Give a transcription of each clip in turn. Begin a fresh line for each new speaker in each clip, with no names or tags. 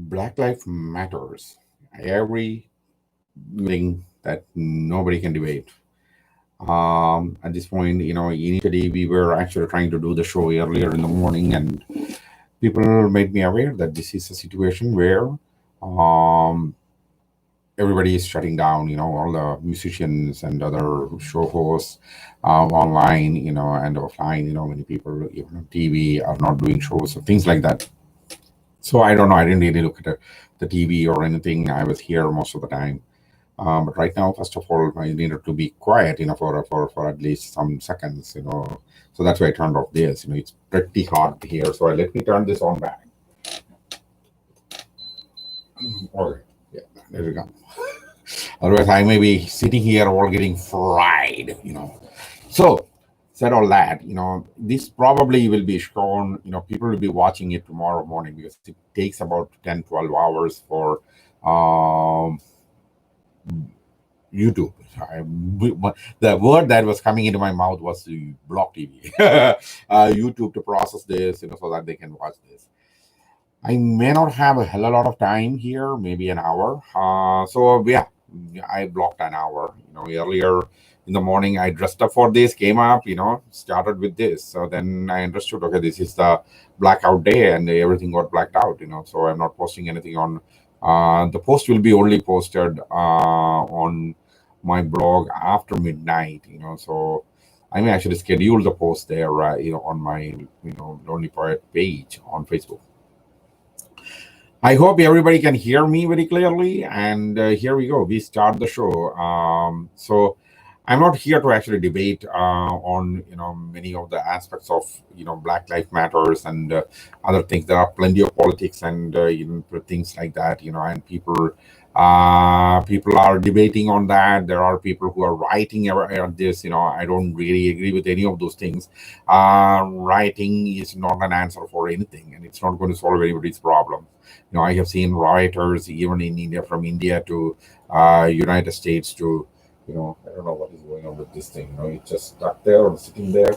Black Lives Matters. Everything that nobody can debate. At this point, initially we were actually trying to do the show earlier in the morning, and people made me aware that this is a situation where um, everybody is shutting down. All the musicians and other show hosts online, and offline. Many people even on TV are not doing shows, so things like that. So I don't know. I didn't really look at the TV or anything. I was here most of the time. But right now, first of all, I needed to be quiet, for at least some seconds. So that's why I turned off this. It's pretty hot here. So let me turn this on back. Okay, yeah, there we go. Otherwise, I may be sitting here all getting fried. So, said all that, this probably will be shown, people will be watching it tomorrow morning because it takes about 10, 12 hours for um, YouTube. The word that was coming into my mouth was Block TV. YouTube to process this, so that they can watch this. I may not have a hell a lot of time here, maybe an hour. So yeah, I blocked an hour. Earlier in the morning, I dressed up for this, came up, started with this. So then I understood, okay, this is the blackout day, and everything got blacked out. So I'm not posting anything on. The post will be only posted on my blog after midnight. So I may actually schedule the post there, on my Lonely Poet page on Facebook. I hope everybody can hear me very clearly. And here we go. We start the show. So I'm not here to actually debate on many of the aspects of Black Lives Matters and other things. There are plenty of politics and even things like that. And people are debating on that. There are people who are writing about this. I don't really agree with any of those things. Writing is not an answer for anything, and it's not going to solve anybody's problem. I have seen rioters even in India, from India to United States to, I don't know what is going on with this thing. It's just stuck there or sitting there.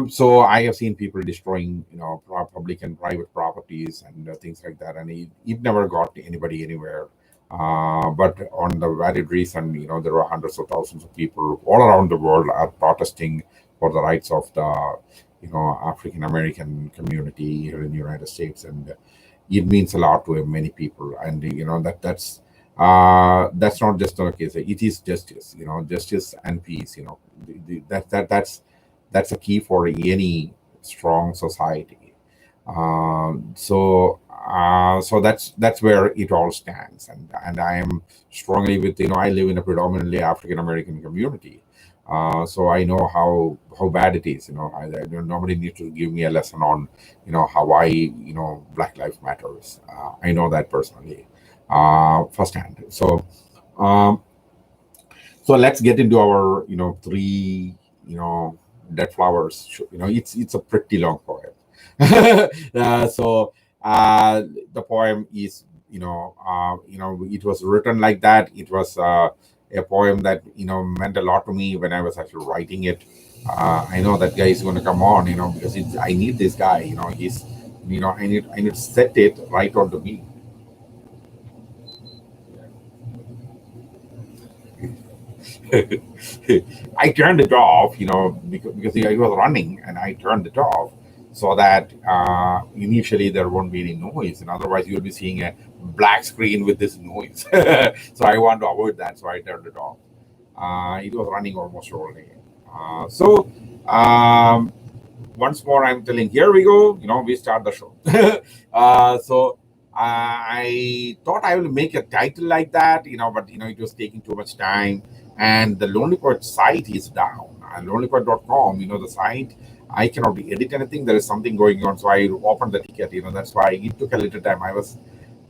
So I have seen people destroying, public and private properties and things like that, and it never got anybody anywhere. But on the valid reason, there are hundreds of thousands of people all around the world are protesting for the rights of the, African American community here in the United States, and it means a lot to many people. And that's not just the case. It is justice, justice and peace. That's a key for any strong society. So that's where it all stands, and I am strongly with, I live in a predominantly African American community. So I know how bad it is. Nobody needs to give me a lesson on how Black Lives Matters. I know that personally, firsthand. Um, so let's get into our three dead flowers. It's a pretty long poem. So the poem is it was written like that. It was a poem that meant a lot to me when I was actually writing it. I know that guy is going to come on, because I need this guy. He's I need to set it right on the beat. I turned it off, because he was running, and I turned it off so that initially there won't be any noise, and otherwise you'll be seeing a black screen with this noise. So I want to avoid that, so I turned it off. It was running almost all day. So once more, I'm telling, here we go. We start the show. So I thought I will make a title like that, but it was taking too much time, and the Lonely Poet site is down. Lonelypoet.com, the site. I cannot edit anything. There is something going on, so I opened the ticket. That's why it took a little time. I was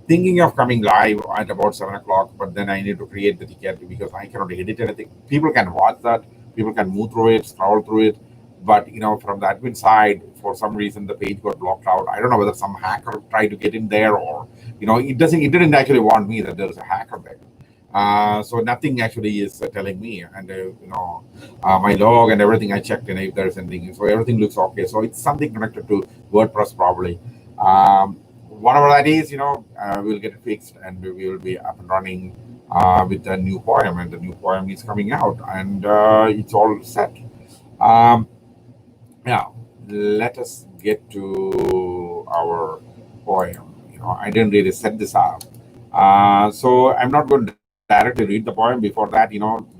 thinking of coming live at about 7 o'clock, but then I need to create the ticket because I cannot edit anything. People can watch that, people can move through it, scroll through it, but from the admin side, for some reason the page got blocked out. I don't know whether some hacker tried to get in there, or it didn't actually warn me that there's a hacker there. So nothing actually is telling me, and my log and everything I checked, and if there's anything, so everything looks okay. So it's something connected to WordPress probably. Whatever that is, we'll get it fixed, and we will be up and running with the new poem, and the new poem is coming out, and it's all set. Um, Now, let us get to our poem. I didn't really set this up. So I'm not going to directly read the poem. Before that,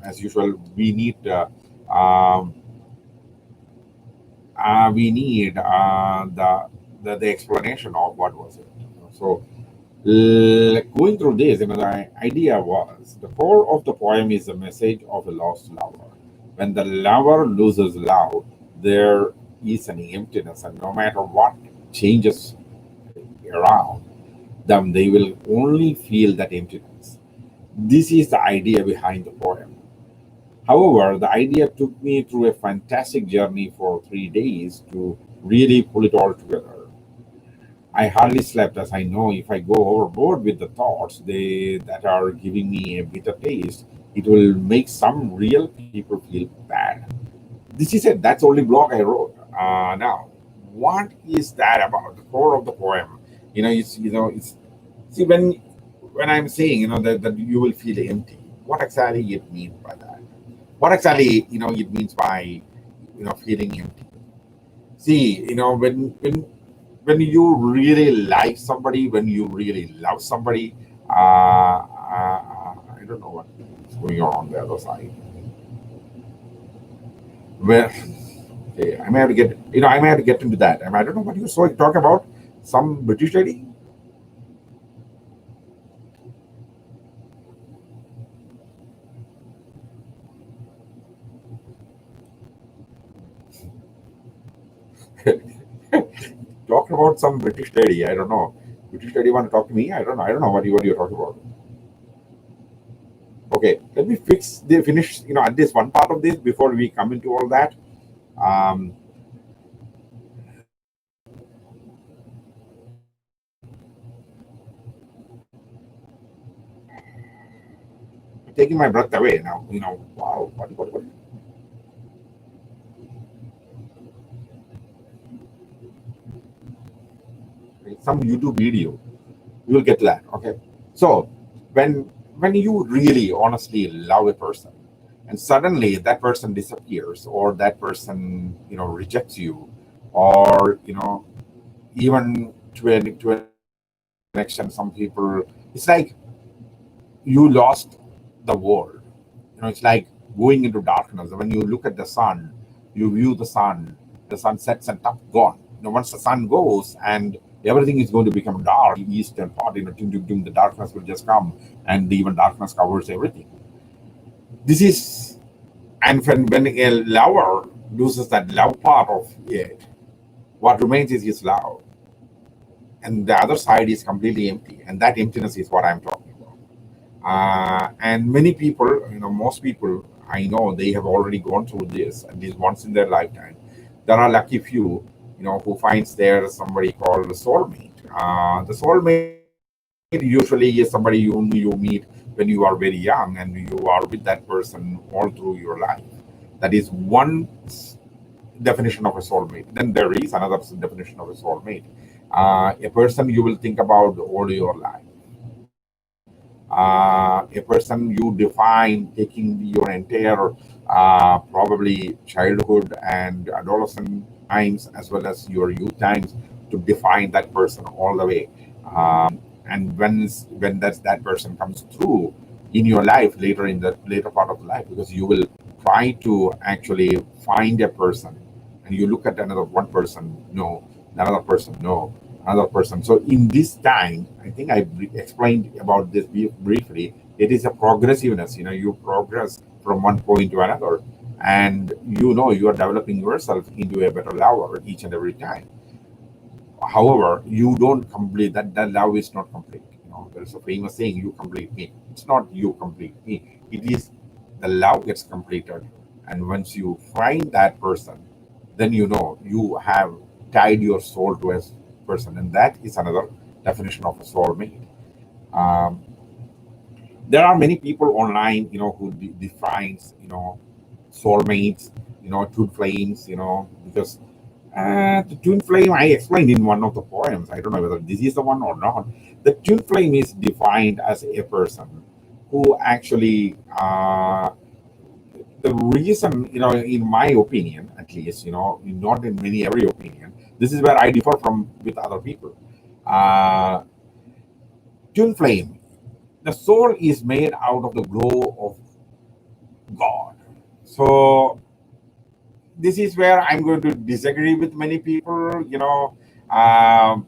as usual, um, we need the explanation of what was it. So going through this, the idea was the core of the poem is a message of a lost lover. When the lover loses love, there is an emptiness, and no matter what changes around them, they will only feel that emptiness. This is the idea behind the poem. However, the idea took me through a fantastic journey for 3 days to really pull it all together. I hardly slept, as I know if I go overboard with the thoughts that are giving me a bitter taste, it will make some real people feel bad. This is it. That's the only blog I wrote. Now, what is that about? The core of the poem. It's see when I'm saying that you will feel empty. What exactly it means by that? What exactly it means by feeling empty? See, when you really like somebody, when you really love somebody, I don't know what's going on the other side. Where okay, I may have to get I may have to get into that. I don't know what you so talk about. Some British lady talking about some British lady. I don't know. British lady want to talk to me? I don't know. I don't know what you're talking about. Okay, let me finish at this one part of this before we come into all that. Um, taking my breath away now. Wow, what? Some YouTube video. We will get to that. Okay. So when you really honestly love a person, and suddenly that person disappears, or that person rejects you, or even to an extent, some people, it's like you lost the world. It's like going into darkness. When you look at the sun, you view the sun sets and top gone. Once the sun goes and everything is going to become dark, the eastern part, doom, doom, doom, the darkness will just come, and even darkness covers everything. This is, and when a lover loses that love part of it, what remains is his love, and the other side is completely empty, and that emptiness is what I'm talking about. And many people, most people I know, they have already gone through this at least once in their lifetime. There are lucky few, who finds there somebody called the soulmate. The soulmate usually is somebody you meet when you are very young, and you are with that person all through your life. That is one definition of a soulmate. Then there is another definition of a soulmate. A person you will think about all your life, a person you define taking your entire probably childhood and adolescent times as well as your youth times to define that person all the way. And when that person comes through in your life later, in the later part of life, because you will try to actually find a person, and you look at another one person, no, another person, no, another person. So in this time, I think I explained about this briefly. It is a progressiveness. You progress from one point to another, and you are developing yourself into a better lover each and every time. However, you don't complete that. That love is not complete. There's a famous saying: "You complete me." It's not you complete me. It is the love gets completed, and once you find that person, then you have tied your soul to a person, and that is another definition of a soulmate. Um, There are many people online, who defines, soulmates, twin flames, because the twin flame I explained in one of the poems. I don't know whether this is the one or not. The twin flame is defined as a person who actually, the reason, in my opinion, at least, not in many every opinion, this is where I differ from with other people. Uh, twin flame, the soul is made out of the glow of God. So this is where I'm going to disagree with many people, um,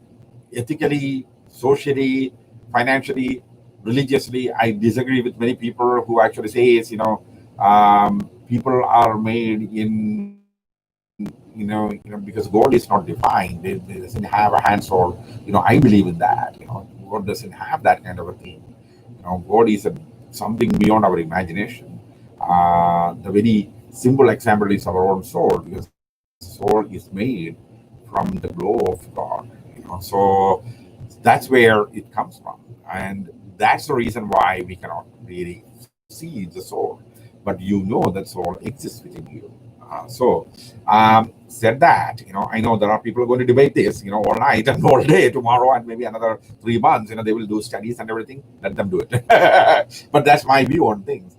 ethically, socially, financially, religiously. I disagree with many people who actually say, people are made in, because God is not defined. They doesn't have a hand soul. I believe in that. God doesn't have that kind of a thing. God is something beyond our imagination. The very simple example is our own soul, because soul is made from the glow of God. So that's where it comes from, and that's the reason why we cannot really see the soul, but that soul exists within you. Said that, I know there are people going to debate this, all night and all day tomorrow and maybe another 3 months. They will do studies and everything. Let them do it. But that's my view on things.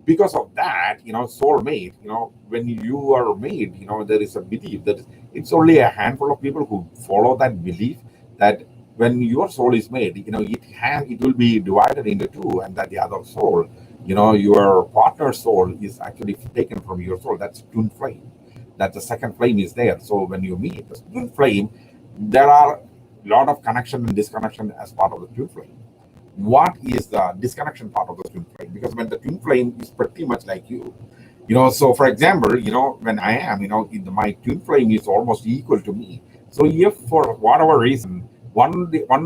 Because of that, soulmate, when you are made, there is a belief that it's only a handful of people who follow that belief, that when your soul is made, it will be divided into two, and that the other soul, your partner's soul is actually taken from your soul. That's twin flame. That the second flame is there. So when you meet the twin flame, there are a lot of connection and disconnection as part of the twin flame. What is the disconnection part of the twin flame? Because when the twin flame is pretty much like you, so for example, when I am, my twin flame is almost equal to me. So if for whatever reason one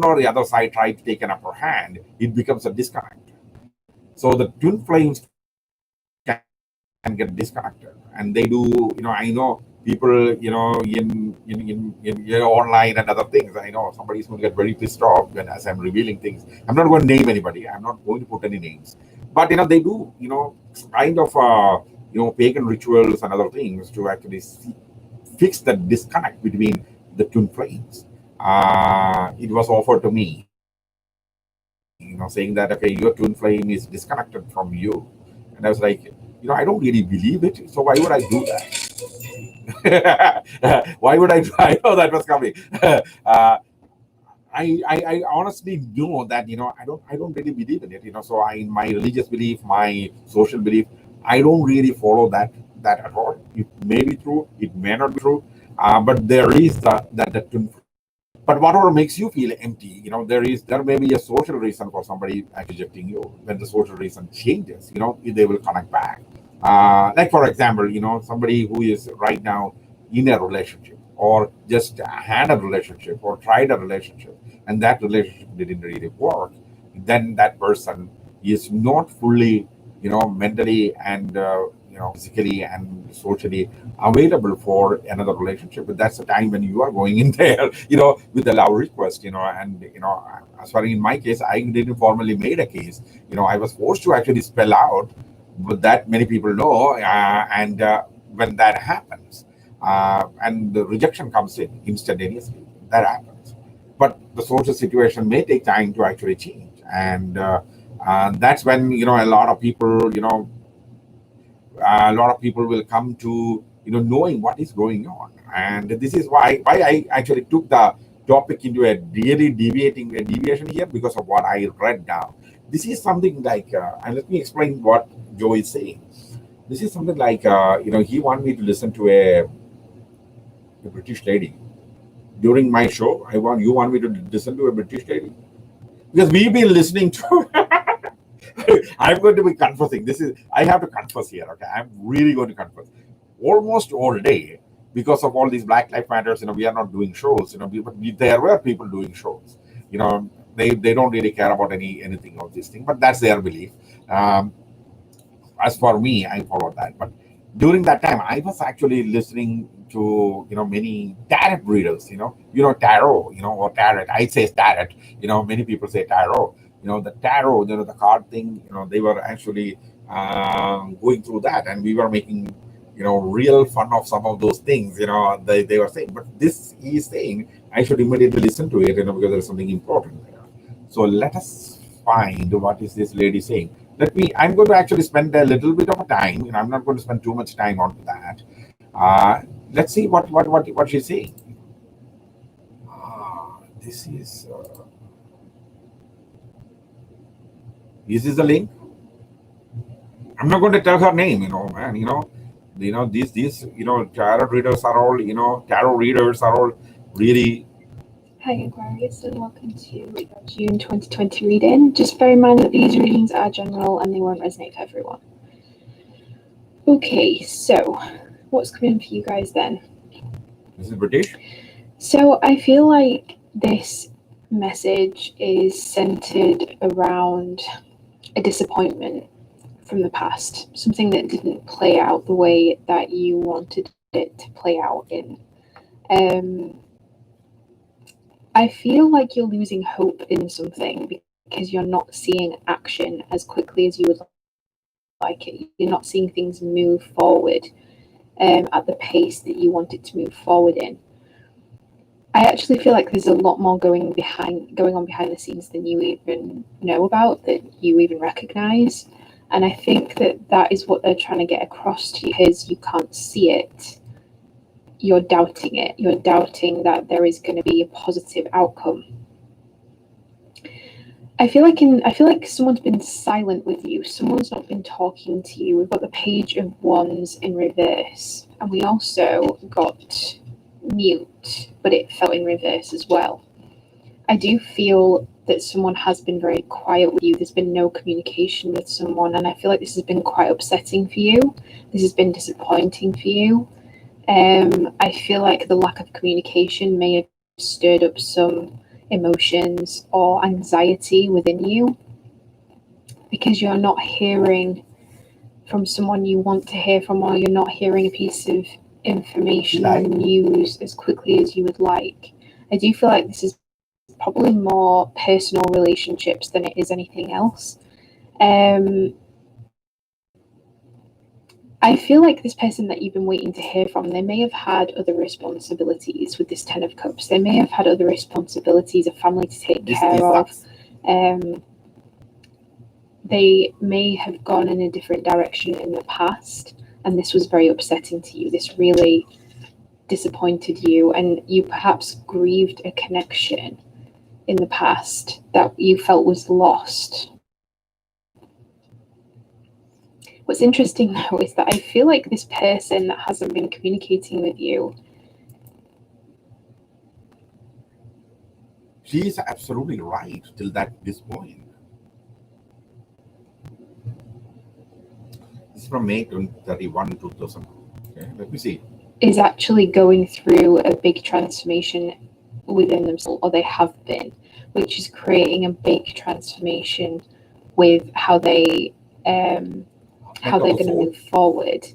or the other side try to take an upper hand, it becomes a disconnect. So the twin flames can get disconnected, and they do. I know people, in online and other things. I know somebody's going to get very pissed off when as I'm revealing things. I'm not going to name anybody. I'm not going to put any names. But they do, kind of pagan rituals and other things to actually fix the disconnect between the twin flames. It was offered to me, saying that, okay, your twin flame is disconnected from you. And I was like, I don't really believe it. So why would I do that? Why would I? I know that was coming. uh, I honestly know that I don't really believe in it. So in my religious belief, my social belief, I don't really follow that at all. It may be true, it may not be true, but there is that twin flame. But whatever makes you feel empty, there may be a social reason for somebody actually rejecting you. When the social reason changes, they will connect back. Like for example, somebody who is right now in a relationship, or just had a relationship or tried a relationship, and that relationship didn't really work, then that person is not fully, mentally and physically and socially available for another relationship. But that's the time when you are going in there, with a love request, and as far in my case, I didn't formally made a case. I was forced to actually spell out, but that many people know, and when that happens, and the rejection comes in instantaneously, that happens. But the social situation may take time to actually change, and that's when a lot of people, a lot of people will come to knowing what is going on. And this is why I actually took the topic into a really deviation here, because of what I read now. This is something like, and let me explain what Joe is saying. This is something like, he wanted me to listen to a British lady during my show. You want me to listen to a British lady, because we've been listening to. I'm going to be confessing. I have to confess here. Okay, I'm really going to confess. Almost all day, because of all these Black Lives Matters, we are not doing shows. But there were people doing shows. They don't really care about anything of this thing, but that's their belief. Um, as for me, I follow that. But during that time, I was actually listening to many tarot readers. Tarot, or tarot. I say tarot. Many people say tarot. The tarot, the card thing, they were actually going through that, and we were making real fun of some of those things. They were saying, but this is saying I should immediately listen to it, because there's something important there. So let us find what is this lady saying. I'm going to actually spend a little bit of time, I'm not going to spend too much time on that. Let's see what she's saying. This is the link. I'm not going to tell her name, man. These tarot readers are all, really.
Hi Aquarius and welcome to your June 2020 reading. Just bear in mind that these readings are general and they won't resonate for everyone. Okay, so what's coming for you guys then?
This is British.
So I feel like this message is centered around a disappointment from the past, something that didn't play out the way that you wanted it to play out in. I feel like you're losing hope in something because you're not seeing action as quickly as you would like it. You're not seeing things move forward at the pace that you want it to move forward in. I actually feel like there's a lot more going on behind the scenes than you even know about, that you even recognize. And I think that is what they're trying to get across to you, because you can't see it. You're doubting it. You're doubting that there is going to be a positive outcome. I feel like someone's been silent with you. Someone's not been talking to you. We've got the Page of Wands in reverse, and we also got mute, but it felt in reverse as well. I do feel that someone has been very quiet with you. There's been no communication with someone, and I feel like this has been quite upsetting for you. This has been disappointing for you. I feel like the lack of communication may have stirred up some emotions or anxiety within you, because you're not hearing from someone you want to hear from, or you're not hearing a piece of information or news as quickly as you would like. I do feel like this is probably more personal relationships than it is anything else. I feel like this person that you've been waiting to hear from, they may have had other responsibilities with this Ten of Cups. They may have had other responsibilities, a family to take care of. They may have gone in a different direction in the past, and this was very upsetting to you. This really disappointed you, and you perhaps grieved a connection in the past that you felt was lost. What's interesting though is that I feel like this person that hasn't been communicating with you,
she's absolutely right till this point. This is from May 31, 2000. Okay, let me see.
Is actually going through a big transformation within themselves, or they have been, which is creating a big transformation with how they're going to move forward.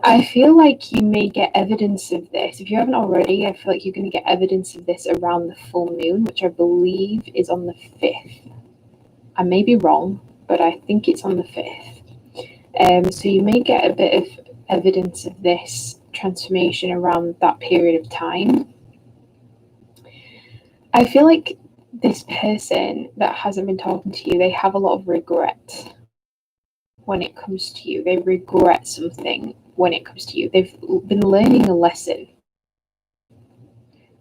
I feel like you may get evidence of this. If you haven't already, I feel like you're going to get evidence of this around the full moon, which I believe is on the 5th. I may be wrong, but I think it's on the 5th. So you may get a bit of evidence of this transformation around that period of time. I feel like this person that hasn't been talking to you, they have a lot of regret when it comes to you. They regret something when it comes to you. They've been learning a lesson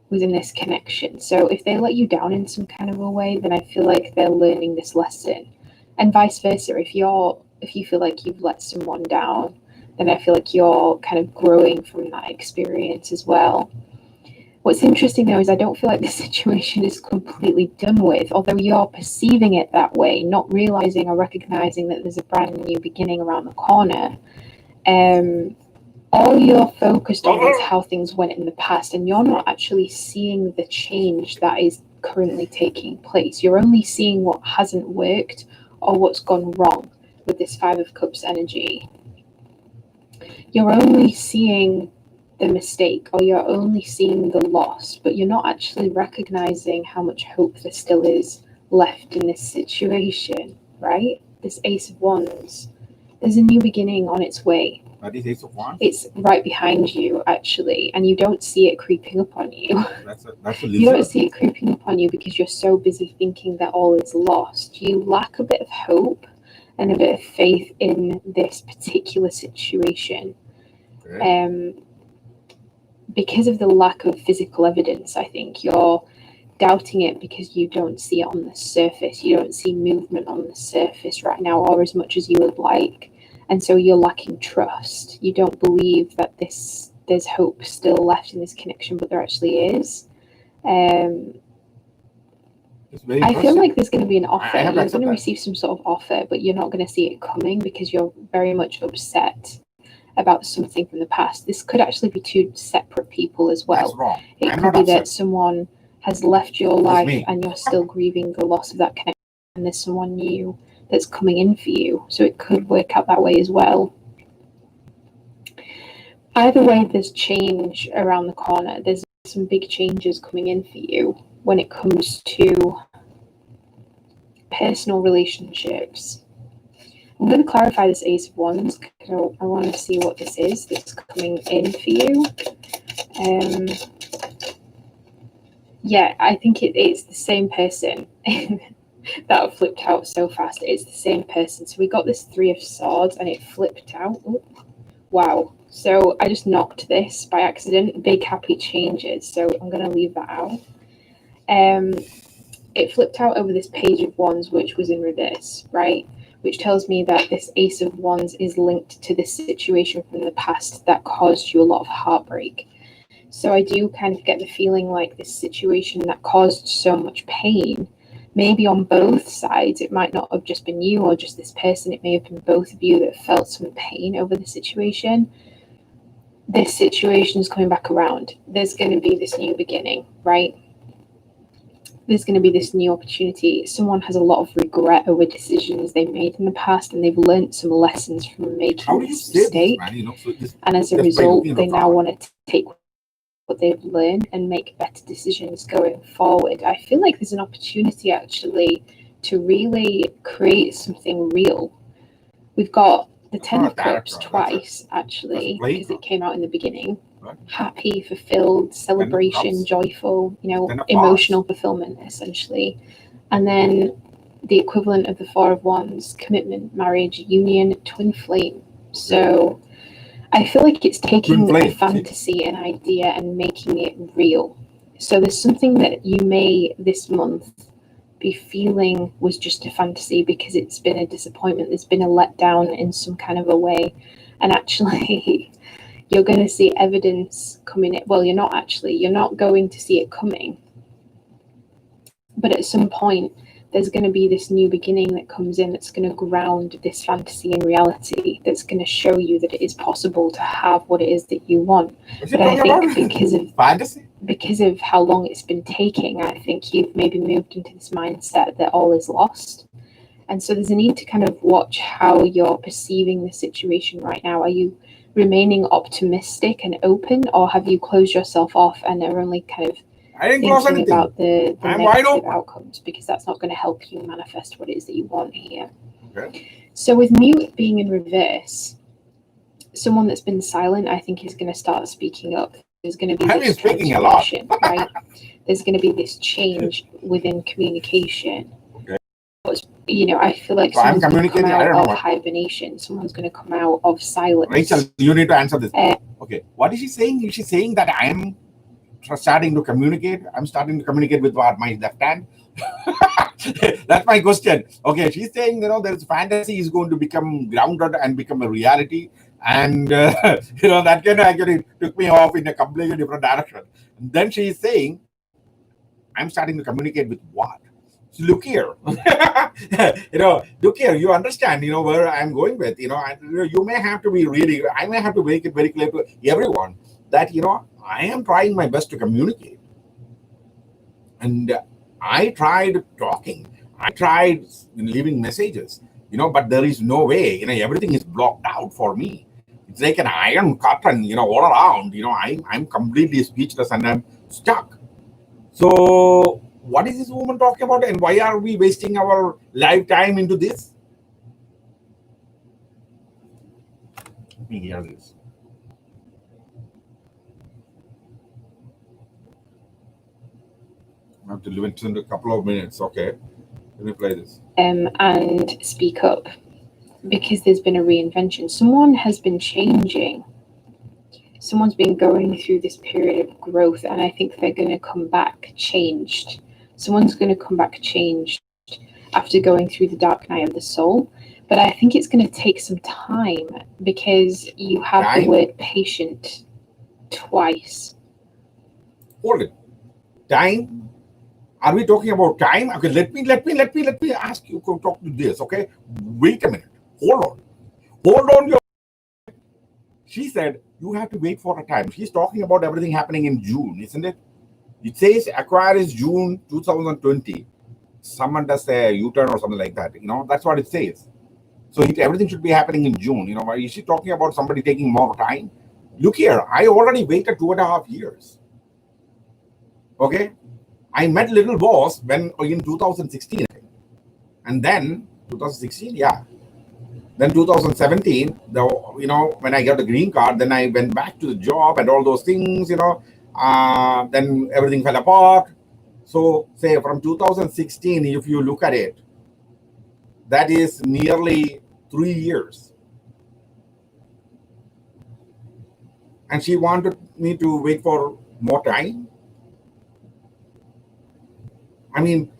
within this connection. So if they let you down in some kind of a way, then I feel like they're learning this lesson. And vice versa, if you feel like you've let someone down, then I feel like you're kind of growing from that experience as well. What's interesting though is I don't feel like this situation is completely done with, although you're perceiving it that way, not realizing or recognizing that there's a brand new beginning around the corner. All you're focused on is how things went in the past, and you're not actually seeing the change that is currently taking place. You're only seeing what hasn't worked or what's gone wrong with this Five of Cups energy. You're only seeing the mistake, or you're only seeing the loss, but you're not actually recognizing how much hope there still is left in this situation, right? This Ace of Wands. There's a new beginning on its way.
That is Ace of Wands.
It's right behind you, actually, and you don't see it creeping up on you.
That's a
You don't
lizard.
see it creeping up on you because you're so busy thinking that all is lost. You lack a bit of hope and a bit of faith in this particular situation.
Okay.
Because of the lack of physical evidence, I think you're doubting it because you don't see it on the surface. You don't see movement on the surface right now, or as much as you would like. And so you're lacking trust. You don't believe that there's hope still left in this connection, but there actually is.
It's very
I feel
interesting.
like there's going to be an offer.
I have
You're
accepted
going to
that.
receive some sort of offer, but you're not going to see it coming because you're very much upset about something from the past. This could actually be two separate people as
That's
well.
wrong.
It
I'm
could
not
be that
upset.
someone has left your
It's
life
me.
and you're still grieving the loss of that connection, and there's someone new that's coming in for you. So it could work out that way as well. Either way, there's change around the corner. There's some big changes coming in for you when it comes to personal relationships. I'm going to clarify this Ace of Wands because I want to see what this is that's coming in for you. Yeah, I think it's the same person. That flipped out so fast. It's the same person. So we got this Three of Swords and it flipped out. Ooh, wow. So I just knocked this by accident. Big happy changes. So I'm going to leave that out. It flipped out over this Page of Wands, which was in reverse, right? Which tells me that this Ace of Wands is linked to this situation from the past that caused you a lot of heartbreak. So I do kind of get the feeling like this situation that caused so much pain, maybe on both sides, it might not have just been you or just this person, it may have been both of you that felt some pain over the situation. This situation is coming back around. There's going to be this new beginning, right? There's going to be this new opportunity. Someone has a lot of regret over decisions they've made in the past, and they've learned some lessons from
How
making
do you
this
say this,
mistake.
man? So this,
And as a
just by
result,
looking at the
they now
card.
want to take what they've learned and make better decisions going forward. I feel like there's an opportunity actually to really create something real. We've got the
That's
Ten
not
of
a tarot
Cups
card.
twice, actually,
playing
because it
card.
came out in the beginning.
Right.
Happy, fulfilled, celebration,
Cups.
joyful,
Ten of Wands.
emotional fulfillment, essentially. And then the equivalent of the Four of Wands, commitment, marriage, union, twin flame. So I feel like it's taking
Twin
a
flame.
fantasy, an idea, and making it real. So there's something that you may this month be feeling was just a fantasy because it's been a disappointment, there's been a letdown in some kind of a way. And actually, you're going to see evidence coming in. Well, you're not going to see it coming. But at some point, there's going to be this new beginning that comes in that's going to ground this fantasy in reality, that's going to show you that it is possible to have what it is that you want. But I think because of
fantasy,
because of how long it's been taking, I think you've maybe moved into this mindset that all is lost. And so there's a need to kind of watch how you're perceiving the situation right now. Are you remaining optimistic and open, or have you closed yourself off and are only kind of
I didn't close
thinking
anything.
about the
I'm wide
negative
open.
outcomes? Because that's not going to help you manifest what it is that you want here.
Okay.
So with mute being in reverse, someone that's been silent, I think, is going to start speaking up. There's going to be
I've been
this
speaking a lot.
transformation, right? There's going to be this change within communication.
Okay.
I feel like
So I'm
someone's going to come
communicating. I
out
don't know
of
what.
hibernation. Someone's going to come out of silence.
Rachel, you need to answer this. Okay. What is she saying? Is she saying that I am starting to communicate? I'm starting to communicate with what, my left hand? That's my question. Okay, she's saying, there's fantasy is going to become grounded and become a reality. And, that kind of actually took me off in a completely different direction. And then she's saying, I'm starting to communicate with what? So look here, look here, you understand, where I'm going with, and, you may have to be I may have to make it very clear to everyone that, I am trying my best to communicate. And I tried talking, I tried leaving messages, but there is no way, everything is blocked out for me. It's like an iron curtain, all around, I'm completely speechless and I'm stuck. So what is this woman talking about, and why are we wasting our lifetime into this? Let me hear this. I have to listen in a couple of minutes. Okay, let me play this.
And speak up, because there's been a reinvention. Someone has been changing. Someone's been going through this period of growth, and I think they're going to come back changed. Someone's going to come back changed after going through the dark night of the soul. But I think it's going to take some time, because you have the
Time?
word patient twice.
Hold it. Time? Are we talking about time? Okay, let me ask you to talk to this. Okay, wait a minute. Hold on. She said you have to wait for a time. She's talking about everything happening in June, isn't it? It says Aquarius June 2020. Someone does a U-turn or something like that. That's what it says. So everything should be happening in June. Is she talking about somebody taking more time? Look here, I already waited 2.5 years. Okay, I met Little Boss when in 2016, and then 2016, yeah. Then 2017, when I got the green card, then I went back to the job and all those things. Then everything fell apart. So say from 2016, if you look at it, that is nearly 3 years. And she wanted me to wait for more time. I mean,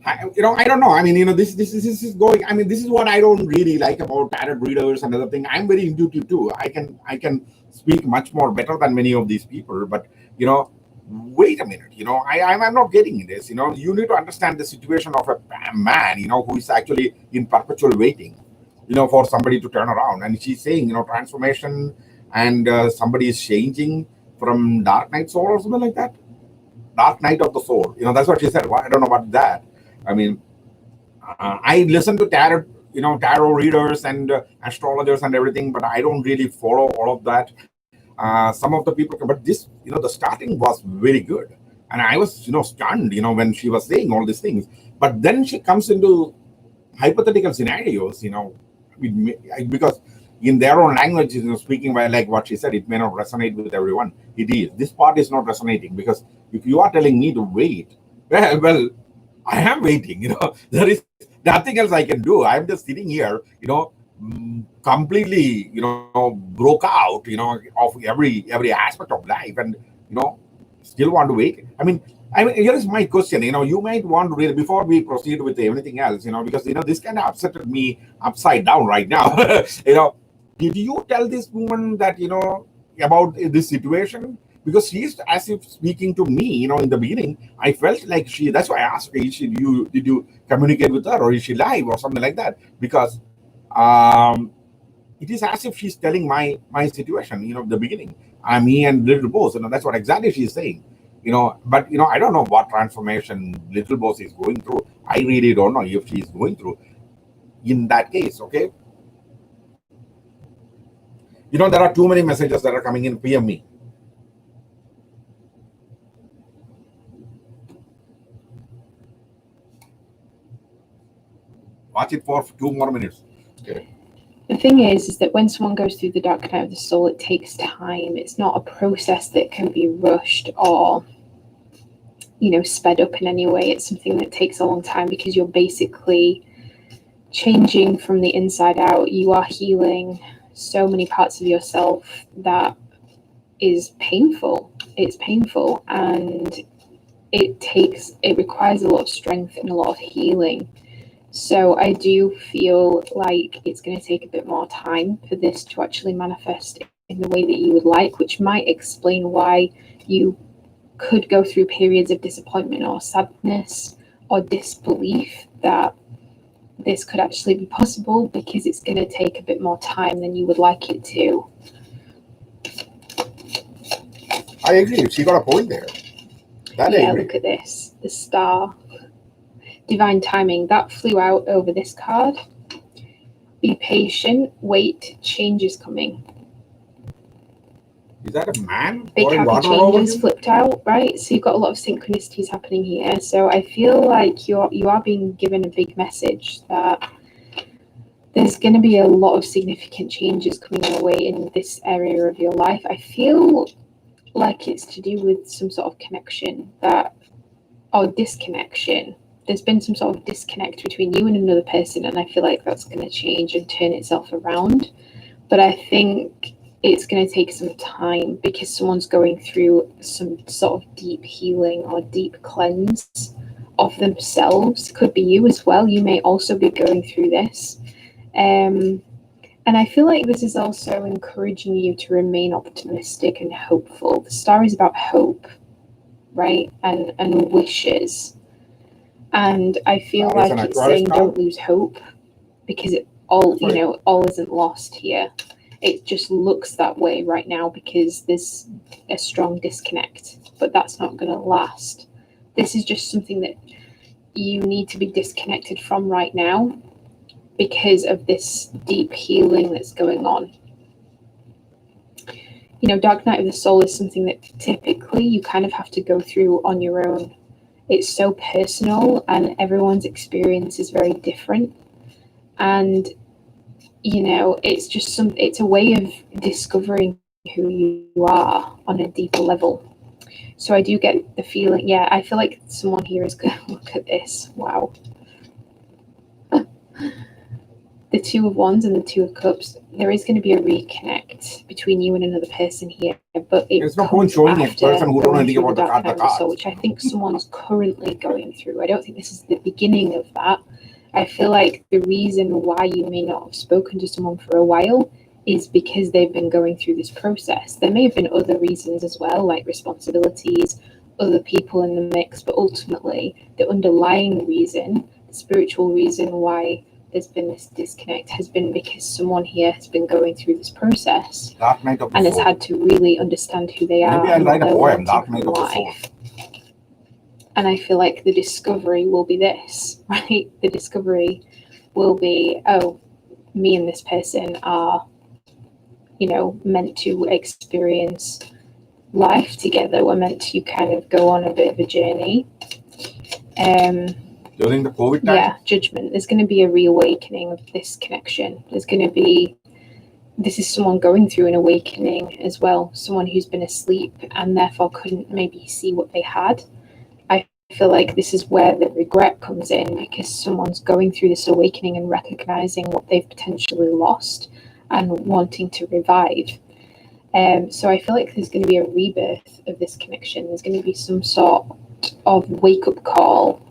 I don't know. I mean, this is going. I mean, this is what I don't really like about tarot readers and other thing. I'm very intuitive too. I can speak much more better than many of these people. But wait a minute. I'm not getting this. You need to understand the situation of a man. Who is actually in perpetual waiting. For somebody to turn around. And she's saying, transformation, and somebody is changing from dark night soul or something like that. Dark night of the soul. That's what she said. Well, I don't know about that. I mean, I listen to tarot readers and astrologers and everything, but I don't really follow all of that. Some of the people, but this, the starting was very good, and I was, stunned, when she was saying all these things. But then she comes into hypothetical scenarios, because in their own language, speaking by like what she said, it may not resonate with everyone. It is. This part is not resonating, because if you are telling me to wait, well, I am waiting. There is nothing else I can do. I'm just sitting here, completely, broke out, of every aspect of life, and still want to wait. I mean, here is my question. You might want to read before we proceed with anything else. Because this kind of upset me upside down right now. Did you tell this woman that about this situation? Because she's as if speaking to me, in the beginning, I felt like that's why I asked her, did you communicate with her, or is she live or something like that? Because it is as if she's telling my situation, the beginning. I'm me and Little Boss, that's what exactly she's saying. But I don't know what transformation Little Boss is going through. I really don't know if she's going through in that case. Okay. There are too many messages that are coming in. PM me. Watch it for 2 more minutes. Okay.
The thing is that when someone goes through the dark night of the soul, it takes time. It's not a process that can be rushed or, sped up in any way. It's something that takes a long time, because you're basically changing from the inside out. You are healing so many parts of yourself that is painful. It's painful, and it requires a lot of strength and a lot of healing. So I do feel like it's going to take a bit more time for this to actually manifest in the way that you would like, which might explain why you could go through periods of disappointment or sadness or disbelief that this could actually be possible, because it's going to take a bit more time than you would like it to.
I agree. She got a point there.
Yeah, look at this. The star. Divine timing. That flew out over this card. Be patient. Wait. Change is coming.
Is that a man
big
pouring
happy
water over
changes
you?
flipped out, right? So you've got a lot of synchronicities happening here. So I feel like you are being given a big message that there's going to be a lot of significant changes coming your way in this area of your life. I feel like it's to do with some sort of connection that, or disconnection. There's been some sort of disconnect between you and another person, and I feel like that's going to change and turn itself around. But I think it's going to take some time because someone's going through some sort of deep healing or deep cleanse of themselves. Could be you as well. You may also be going through this. And I feel like this is also encouraging you to remain optimistic and hopeful. The star is about hope, right? And wishes. And I feel
It's an
like it's
Aquarius
saying
card.
don't lose hope because all isn't lost here. It just looks that way right now because there's a strong disconnect, but that's not going to last. This is just something that you need to be disconnected from right now because of this deep healing that's going on. Dark night of the soul is something that typically you kind of have to go through on your own. It's so personal and everyone's experience is very different. And it's a way of discovering who you are on a deeper level. So I do get the feeling, I feel like someone here is going to look at this. Wow. The Two of Wands and the Two of Cups, there is going to be a reconnect between you and another person here, but
it's no point showing a person who don't know anything about the
dark night of the soul,
cards.
which I think someone's currently going through. I don't think this is the beginning of that. I feel like the reason why you may not have spoken to someone for a while is because they've been going through this process. There may have been other reasons as well, like responsibilities, other people in the mix, but ultimately the underlying reason, the spiritual reason why there's been this disconnect has been because someone here has been going through this process
Dark Night of the
and has
Soul.
had to really understand who they are.
Maybe I'll
and
write
what
a
they're
poem,
wanting
Dark
from
Night of the Soul.
life. And I feel like the discovery will be this, right? The discovery will be, oh, me and this person are, meant to experience life together. We're meant to kind of go on a bit of a journey.
During the COVID time?
Yeah, judgment. There's going to be a reawakening of this connection. This is someone going through an awakening as well. Someone who's been asleep and therefore couldn't maybe see what they had. I feel like this is where the regret comes in because someone's going through this awakening and recognizing what they've potentially lost and wanting to revive. So I feel like there's going to be a rebirth of this connection. There's going to be some sort of wake-up call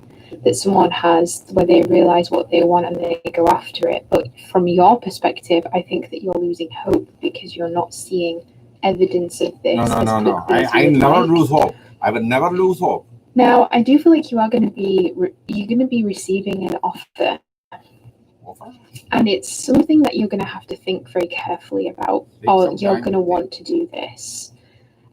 that someone has where they realize what they want and they go after it. But from your perspective, I think that you're losing hope because you're not seeing evidence of this.
No. I never lose hope. I will never lose hope.
Now, I do feel like you are going to be receiving an offer. And it's something that you're going to have to think very carefully about, or you're going to want to do this.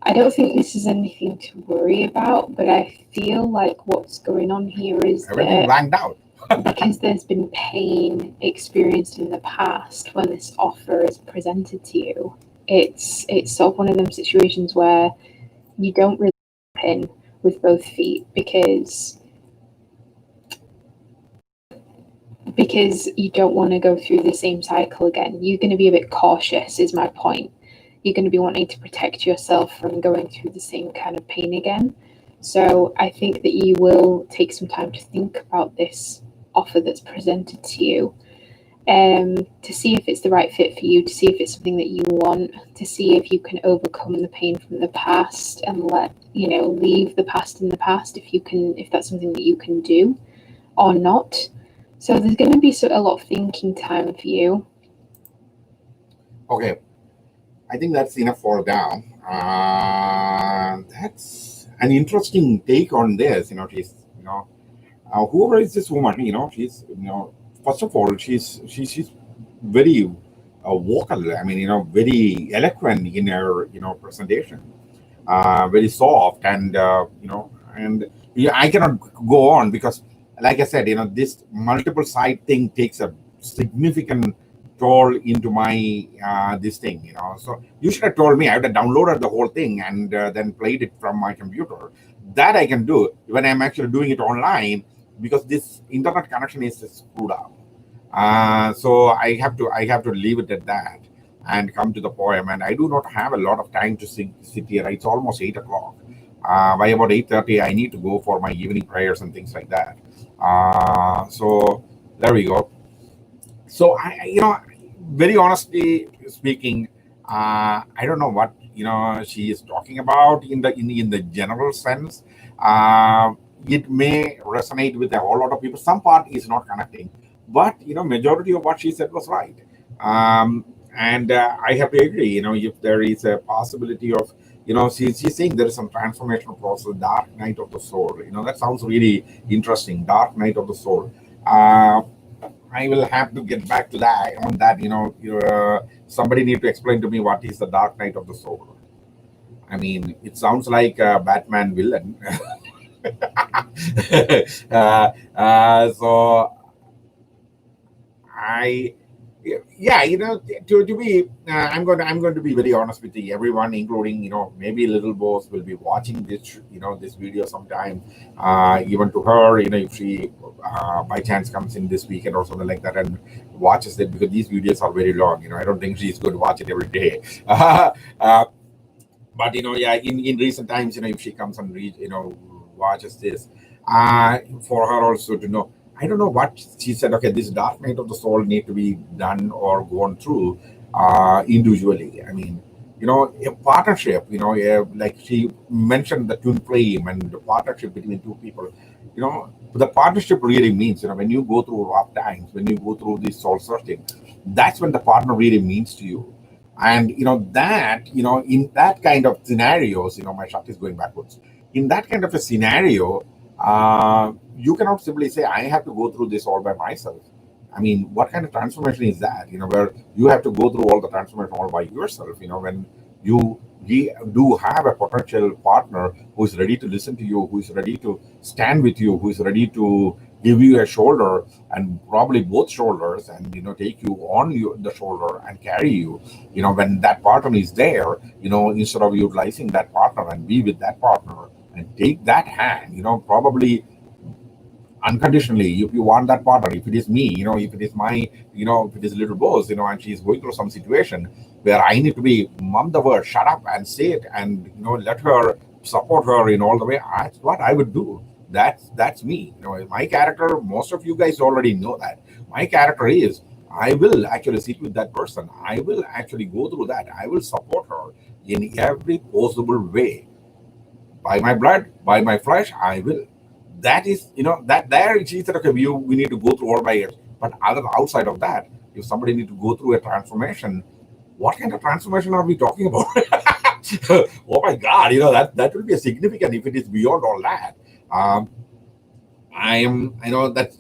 I don't think this is anything to worry about, but I feel like what's going on here is
everything blanked out.
Because there's been pain experienced in the past when this offer is presented to you. It's sort of one of them situations where you don't really jump in with both feet because you don't want to go through the same cycle again. You're going to be a bit cautious, is my point. You're going to be wanting to protect yourself from going through the same kind of pain again. So I think that you will take some time to think about this offer that's presented to you, to see if it's the right fit for you, to see if it's something that you want, to see if you can overcome the pain from the past and leave the past in the past, if that's something that you can do or not. So there's going to be a lot of thinking time for you.
Okay. I think that's enough for now. That's an interesting take on this. She's, whoever is this woman, she's, first of all, she's very vocal. I mean, very eloquent in her, presentation. Very soft and, and I cannot go on because, like I said, this multiple side thing takes a significant told into my this thing, So you should have told me. I would have downloaded the whole thing and then played it from my computer. That I can do when I'm actually doing it online, because this internet connection is screwed up. So I have to leave it at that and come to the poem. And I do not have a lot of time to sit here. It's almost 8 o'clock. By about 8:30, I need to go for my evening prayers and things like that. So there we go. So very honestly speaking, I don't know what she is talking about in the general sense. Uh, it may resonate with a whole lot of people. Some part is not connecting, but majority of what she said was right. Um, and I have to agree. If there is a possibility of she's saying there is some transformational process, dark night of the soul. That sounds really interesting. Dark night of the soul. Uh, I will have to get back to that on that. Somebody need to explain to me what is the Dark Knight of the Soul. I mean, it sounds like a Batman villain. So I, yeah, to be, I'm going to be very honest with you. Everyone, including maybe little boss, will be watching this video sometime. Even to her, if she by chance comes in this weekend or something like that and watches it, because these videos are very long. I don't think she's going to watch it every day. But yeah, in recent times, if she comes and watches this, for her also to know. I don't know what she said. Okay, this dark night of the soul need to be done or gone through individually. I mean, a partnership. Like she mentioned the twin flame and the partnership between two people. The partnership really means when you go through rough times, when you go through this soul searching, that's when the partner really means to you. And that in that kind of scenarios, my shot is going backwards. In that kind of a scenario, you cannot simply say I have to go through this all by myself. I mean, what kind of transformation is that? Where you have to go through all the transformation all by yourself. When you do have a potential partner who is ready to listen to you, who is ready to stand with you, who is ready to give you a shoulder, and probably both shoulders, and take you on the shoulder and carry you. When that partner is there, instead of utilizing that partner and be with that partner and take that hand, probably unconditionally, if you want that partner, if it is me, if it is my, if it is little boss, and she's going through some situation where I need to be mum the word, shut up and say it, and let her support her in all the way. That's what I would do. That's me. My character, most of you guys already know that. My character is, I will actually sit with that person. I will actually go through that. I will support her in every possible way. By my blood, by my flesh, I will. That is, that there she said, okay, we need to go through all by it. But outside of that, if somebody need to go through a transformation, what kind of transformation are we talking about? Oh my God, that will be a significant if it is beyond all that. Um, I know that,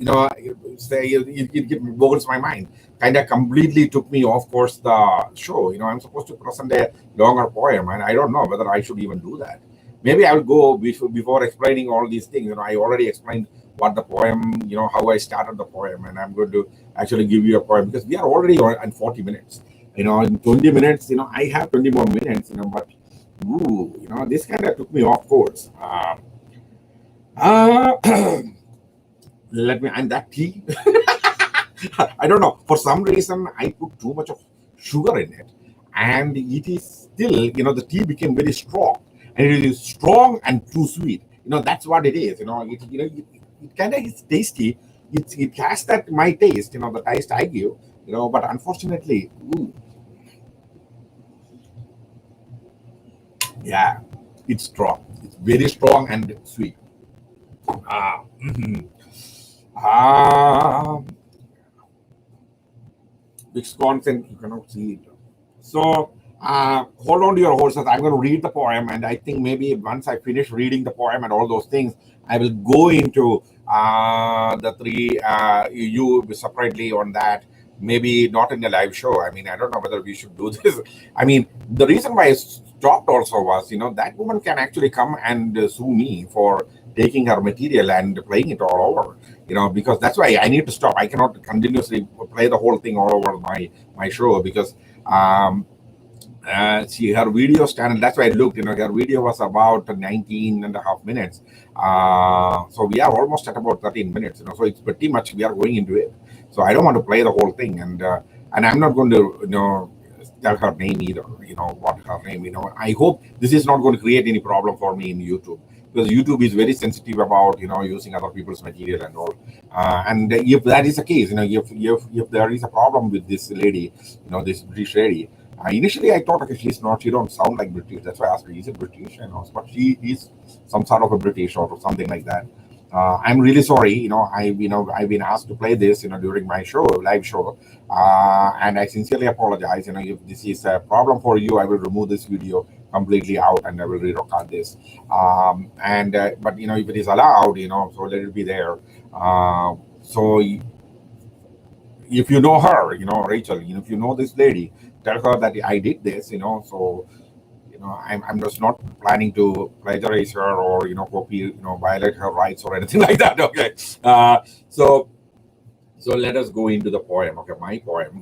say it boggles my mind. Kind of completely took me off course the show. I'm supposed to present a longer poem, and I don't know whether I should even do that. Maybe I will go before explaining all these things. I already explained what the poem, how I started the poem, and I'm going to actually give you a poem because we are already on 40 minutes. In 20 minutes, I have 20 more minutes, but ooh, this kind of took me off course. Uh, let me, and that tea. I don't know. For some reason, I put too much of sugar in it, and it is still, the tea became very strong, and it is strong and too sweet. That's what it is. It kind of is tasty. It has that my taste, the taste I give. But unfortunately, ooh, yeah, it's strong. It's very strong and sweet. Ah, mhm. Ah, Wisconsin, you cannot see it. So hold on to your horses. I'm going to read the poem, and I think maybe once I finish reading the poem and all those things, I will go into the three you separately on that. Maybe not in a live show. I mean, I don't know whether we should do this. I mean, the reason why I stopped also was, that woman can actually come and sue me for taking her material and playing it all over. Because that's why I need to stop. I cannot continuously play the whole thing all over my show, because see, her video standard, that's why I looked, her video was about 19 and a half minutes. So we are almost at about 13 minutes, so it's pretty much we are going into it. So I don't want to play the whole thing, and I'm not going to, tell her name either, what her name, I hope this is not going to create any problem for me in YouTube, because YouTube is very sensitive about, using other people's material and all. And if that is the case, if there is a problem with this lady, this British lady, initially I thought, okay, she don't sound like British. That's why I asked her, is it British? But she is some sort of a British or something like that. I'm really sorry. I've been asked to play this, during my live show, and I sincerely apologize. If this is a problem for you, I will remove this video completely out and I will re-record this. But if it is allowed, so let it be there. So if you know her, Rachel, if you know this lady, tell her that I did this, so I'm just not planning to plagiarize her or copy, violate her rights or anything like that. Okay. So let us go into the poem. Okay, my poem,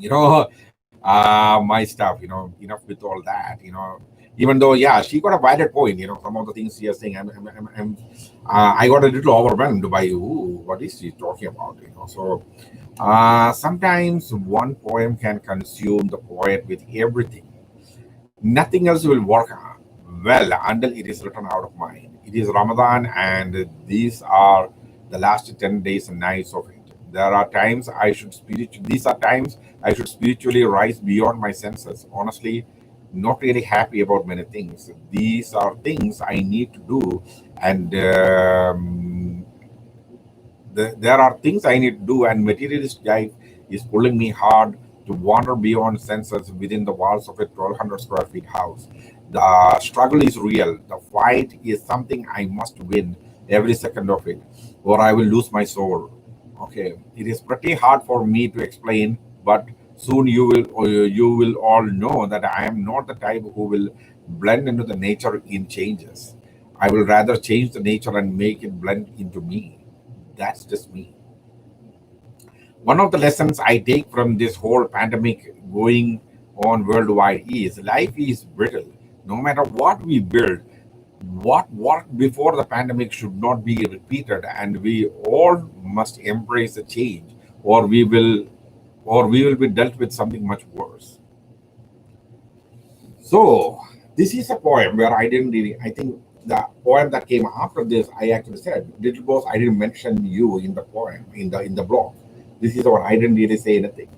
my stuff, enough with all that, even though, yeah, she got a valid point, some of the things she is saying, I got a little overwhelmed by, what is she talking about, so sometimes one poem can consume the poet with everything. Nothing else will work well until it is written out of mind. It is Ramadan, and these are the last 10 days and nights of it. These are times I should spiritually rise beyond my senses. Honestly, not really happy about many things. These are things I need to do, and there are things I need to do, and materialist life is pulling me hard to wander beyond senses within the walls of a 1,200 square feet house. The struggle is real. The fight is something I must win every second of it, or I will lose my soul. Okay, it is pretty hard for me to explain, but soon you will all know that I am not the type who will blend into the nature in changes. I will rather change the nature and make it blend into me. That's just me. One of the lessons I take from this whole pandemic going on worldwide is life is brittle. No matter what we build, what worked before the pandemic should not be repeated, and we all must embrace the change, or we will be dealt with something much worse. So this is a poem where I didn't really. I think the poem that came after this, I actually said, "Little boss, I didn't mention you in the poem in the blog." This is what I didn't really say anything,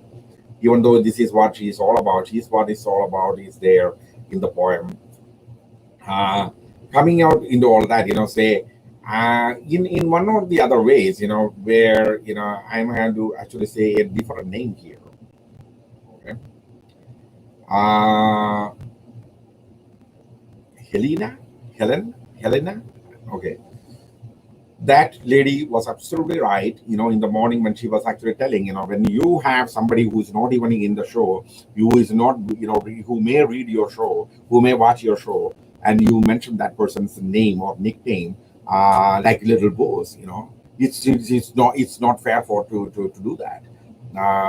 even though this is what she's all about. She's what it's all about is there in the poem. Uh, Coming out into all that, say in one or the other ways, where I'm going to actually say a different name here. Okay, uh, Helena, Helena. Okay, that lady was absolutely right, in the morning when she was actually telling, when you have somebody who's not even in the show, who is not, who may read your show, who may watch your show, and you mention that person's name or nickname, like Little Boss, it's not fair to do that.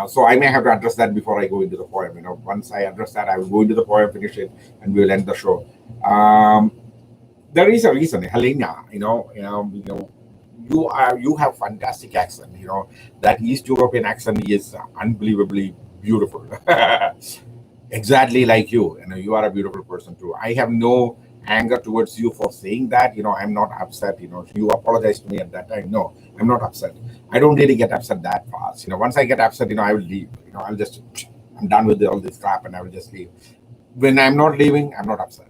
So I may have to address that before I go into the poem. Once I address that, I will go into the poem, finish it, and we'll end the show. There is a reason, Helena. You have fantastic accent. That East European accent is unbelievably beautiful. Exactly like you. You are a beautiful person too. I have no anger towards you for saying that. I'm not upset. You apologized to me at that time. No, I'm not upset. I don't really get upset that fast. Once I get upset, I will leave. I'm done with all this crap and I will just leave. When I'm not leaving, I'm not upset.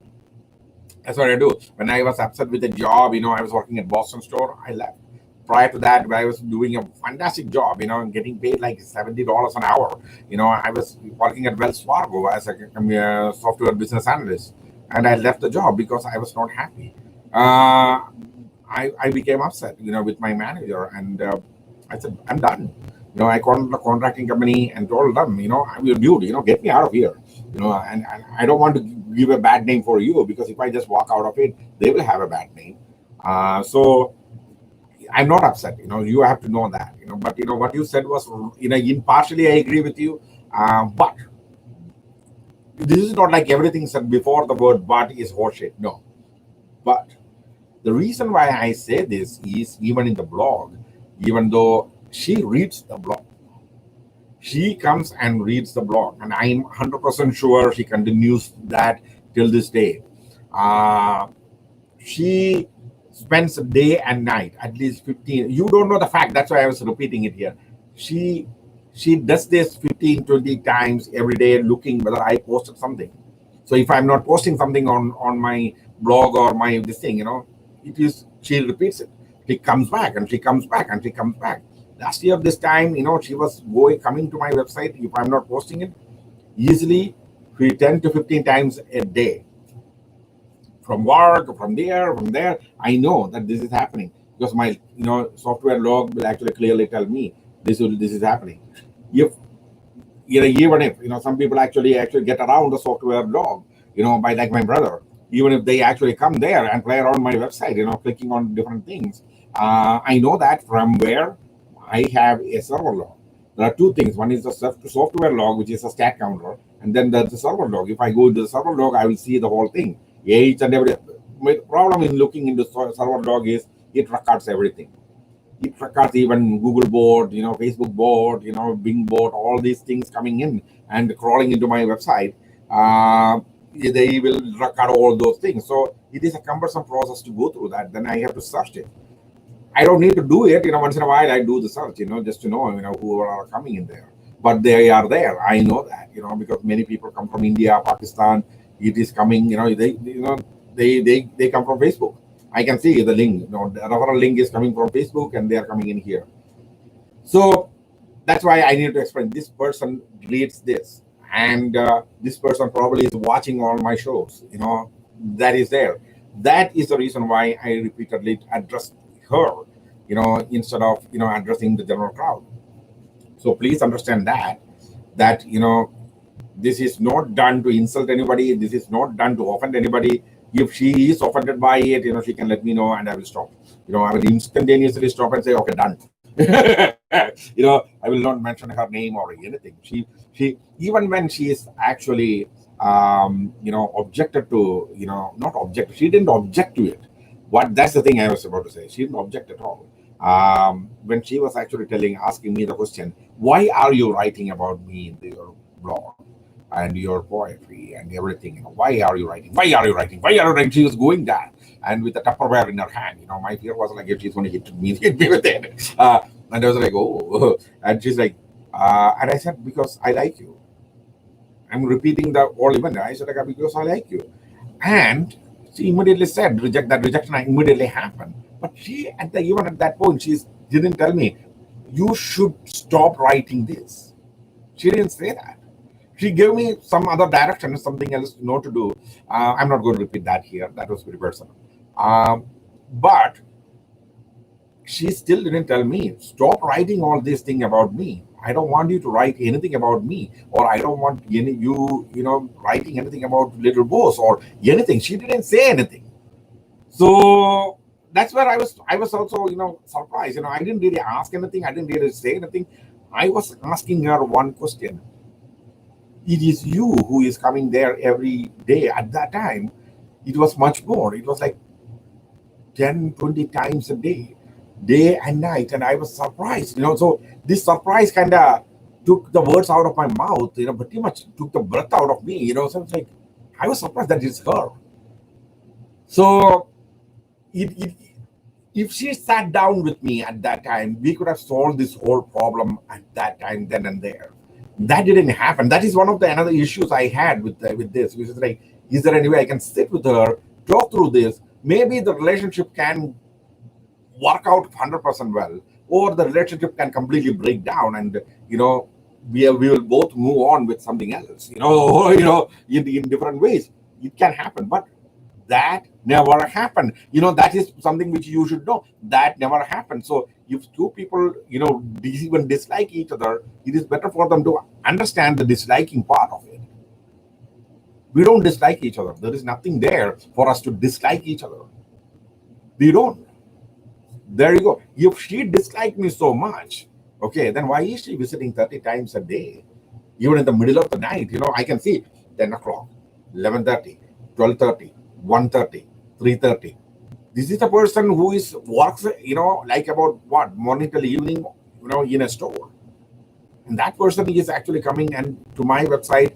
That's what I do. When I was upset with the job, I was working at Boston store, I left. Prior to that, I was doing a fantastic job, getting paid like $70 an hour. I was working at Wells Fargo as a software business analyst, and I left the job because I was not happy. I became upset, with my manager, and I said, I'm done. I called the contracting company and told them, dude, get me out of here. And I don't want to give a bad name for you, because if I just walk out of it, they will have a bad name. So I'm not upset. You have to know that. But what you said was, impartially I agree with you. But this is not like everything said before the word "but" is horseshit. No, but the reason why I say this is even in the blog, even though she reads the blog, she comes and reads the blog, and I'm 100% sure she continues that till this day. Uh, she spends day and night at least 15. You don't know the fact, that's why I was repeating it here. She does this 15, 20 times every day, looking whether I posted something. So if I'm not posting something on my blog or my this thing, it is, she repeats it. She comes back and she comes back and she comes back. Last year this time, she was coming to my website. If I'm not posting it, easily 10 to 15 times a day, from work, from there. I know that this is happening because my software log will actually clearly tell me this is happening. If even if some people actually get around the software log, by like my brother, even if they actually come there and play around my website, clicking on different things, I know that from where I have a server log. There are two things. One is the software log, which is a stat counter, and then the server log. If I go to the server log, I will see the whole thing, each and every. My problem in looking into server log is it records everything. It records even Google board, Facebook board, Bing board, all these things coming in and crawling into my website. They will record all those things. So it is a cumbersome process to go through that. Then I have to search it. I don't need to do it. Once in a while I do the search, just to know, who are coming in there. But they are there. I know that, because many people come from India, Pakistan. It is coming, they come from Facebook. I can see the link. The referral link is coming from Facebook, and they are coming in here. So that's why I need to explain. This person reads this, and this person probably is watching all my shows. That is there. That is the reason why I repeatedly address her. Instead of addressing the general crowd. So please understand that this is not done to insult anybody. This is not done to offend anybody. If she is offended by it, she can let me know and I will stop. I will instantaneously stop and say, okay, done. I will not mention her name or anything. She even when she is actually objected to, not object. She didn't object to it. That's the thing I was about to say. She didn't object at all. When she was actually asking me the question, why are you writing about me in your blog and your poetry and everything? Why are you writing? Why are you writing? Why are you writing? She was going that, and with the Tupperware in her hand. My fear was like, if she's going to hit me with it. And I was like, oh, and she's like, and I said, because I like you. I'm repeating the whole event. I said, like, because I like you. And she immediately said, reject that rejection immediately happened. But she, even at that point, she didn't tell me, you should stop writing this. She didn't say that. She gave me some other direction, something else to do. I'm not going to repeat that here. That was very personal. But she still didn't tell me, stop writing all this thing about me. I don't want you to write anything about me, or I don't want you writing anything about Little Boss or anything. She didn't say anything. So that's where I was also surprised. I didn't really ask anything. I didn't really say anything. I was asking her one question. It is you who is coming there every day. At that time, it was much more. It was like 10, 20 times a day and night. And I was surprised. So this surprise kind of took the words out of my mouth, pretty much took the breath out of me. So it's like, I was surprised that it's her. So if she sat down with me at that time, we could have solved this whole problem at that time, then and there. That didn't happen. That is one of the another issues I had with this, which is like, is there any way I can sit with her, talk through this? Maybe the relationship can work out 100% well, or the relationship can completely break down, and we will both move on with something else. In different ways, it can happen, but that never happened. That is something which you should know. That never happened. So if two people, even dislike each other, it is better for them to understand the disliking part of it. We don't dislike each other. There is nothing there for us to dislike each other. We don't. There you go. If she disliked me so much, okay, then why is she visiting 30 times a day? Even in the middle of the night, I can see 10 o'clock, 11:30, 12:30, 1:30, 3:30. This is the person who is works, like about what, morning till evening, in a store. And that person is actually coming and to my website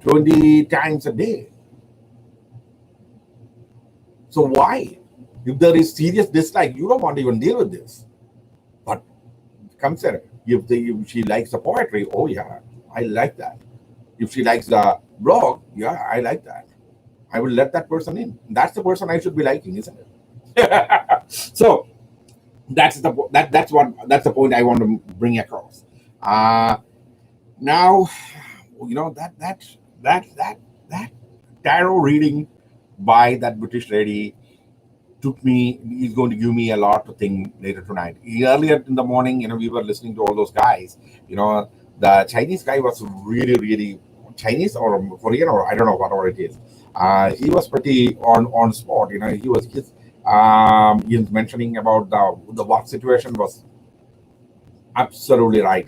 20 times a day. So why? If there is serious dislike, you don't want to even deal with this. But consider if she likes the poetry, oh yeah, I like that. If she likes the blog, yeah, I like that. I will let that person in. That's the person I should be liking, isn't it? So that's the point I want to bring across. Uh, Now, that tarot reading by that British lady took me is going to give me a lot to think later tonight. Earlier in the morning, we were listening to all those guys. The Chinese guy was really, really Chinese or Korean or I don't know whatever it is. He was pretty on spot. He was mentioning about the work situation was absolutely right.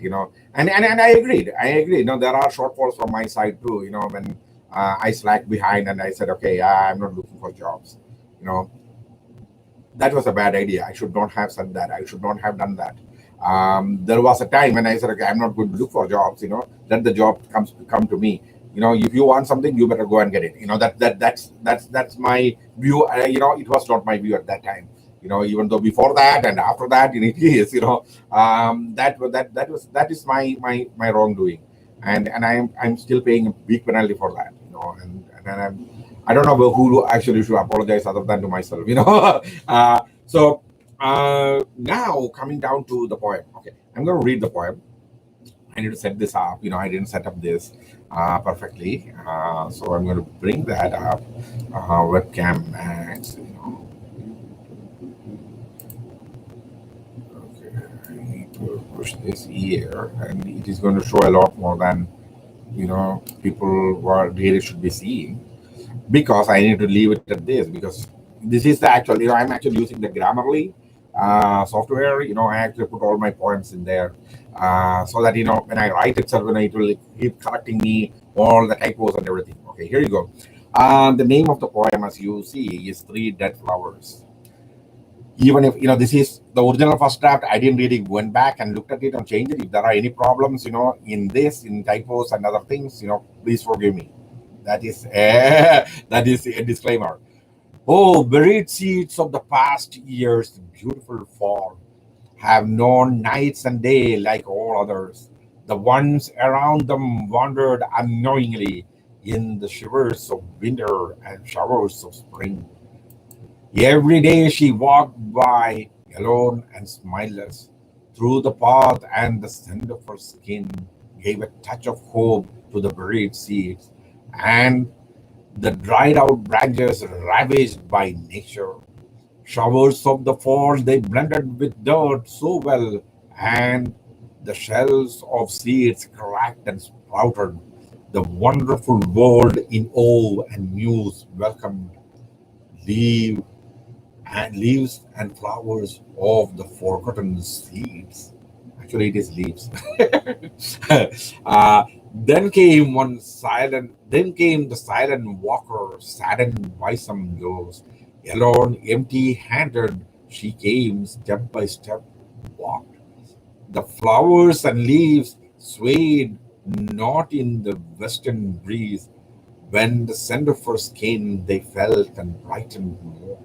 And I agreed. There are shortfalls from my side too. When I slacked behind and I said, okay, I'm not looking for jobs. You know, that was a bad idea. I should not have said that. I should not have done that. There was a time when I said, okay, I'm not going to look for jobs. Let the job come to me. If you want something, you better go and get it. That's my view. It was not my view at that time. Even though before that and after that, it is. That is my wrongdoing, and I'm still paying a big penalty for that. I don't know who actually should apologize other than to myself. Now coming down to the poem. Okay, I'm going to read the poem. I need to set this up. I didn't set up this perfectly, so I'm going to bring that up. Webcam max. Okay, I need to push this here, and it is going to show a lot more than people what really should be seeing, because I need to leave it at this, because this is the actual, I'm actually using the Grammarly software. I actually put all my poems in there, so that, when I write itself, it will keep correcting me all the typos and everything. Okay, here you go. The name of the poem, as you see, is Three Dead Flowers. Even if, this is the original first draft, I didn't really went back and looked at it and changed it. If there are any problems, in typos and other things, please forgive me. That is that is a disclaimer. Oh, buried seeds of the past years, beautiful fall, have known nights and day like all others. The ones around them wandered unknowingly in the shivers of winter and showers of spring. Every day she walked by, alone and smileless, through the path, and the scent of her skin gave a touch of hope to the buried seeds. And the dried out branches ravaged by nature. Showers of the fall they blended with dirt so well, and the shells of seeds cracked and sprouted. The wonderful world in awe and muse welcomed leaf and leaves and flowers of the forgotten seeds. Actually, it is leaves. Then came the silent walker, saddened by some ghosts. Alone, empty-handed, she came step by step, walked. The flowers and leaves swayed not in the western breeze. When the scent of her skin they felt and brightened more.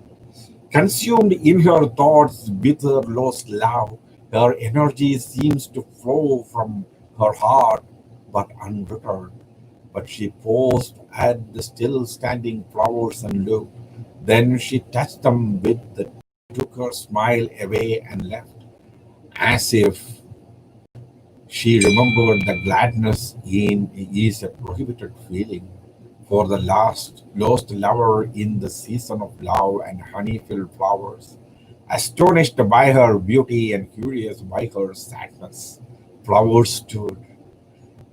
Consumed in her thoughts with her lost love, her energy seems to flow from her heart, but unreturned. But she paused at the still standing flowers and looked. Then she touched them with the took her smile away and left, as if she remembered the gladness in is a prohibited feeling for the last lost lover in the season of love and honey-filled flowers. Astonished by her beauty and curious by her sadness, flowers stood.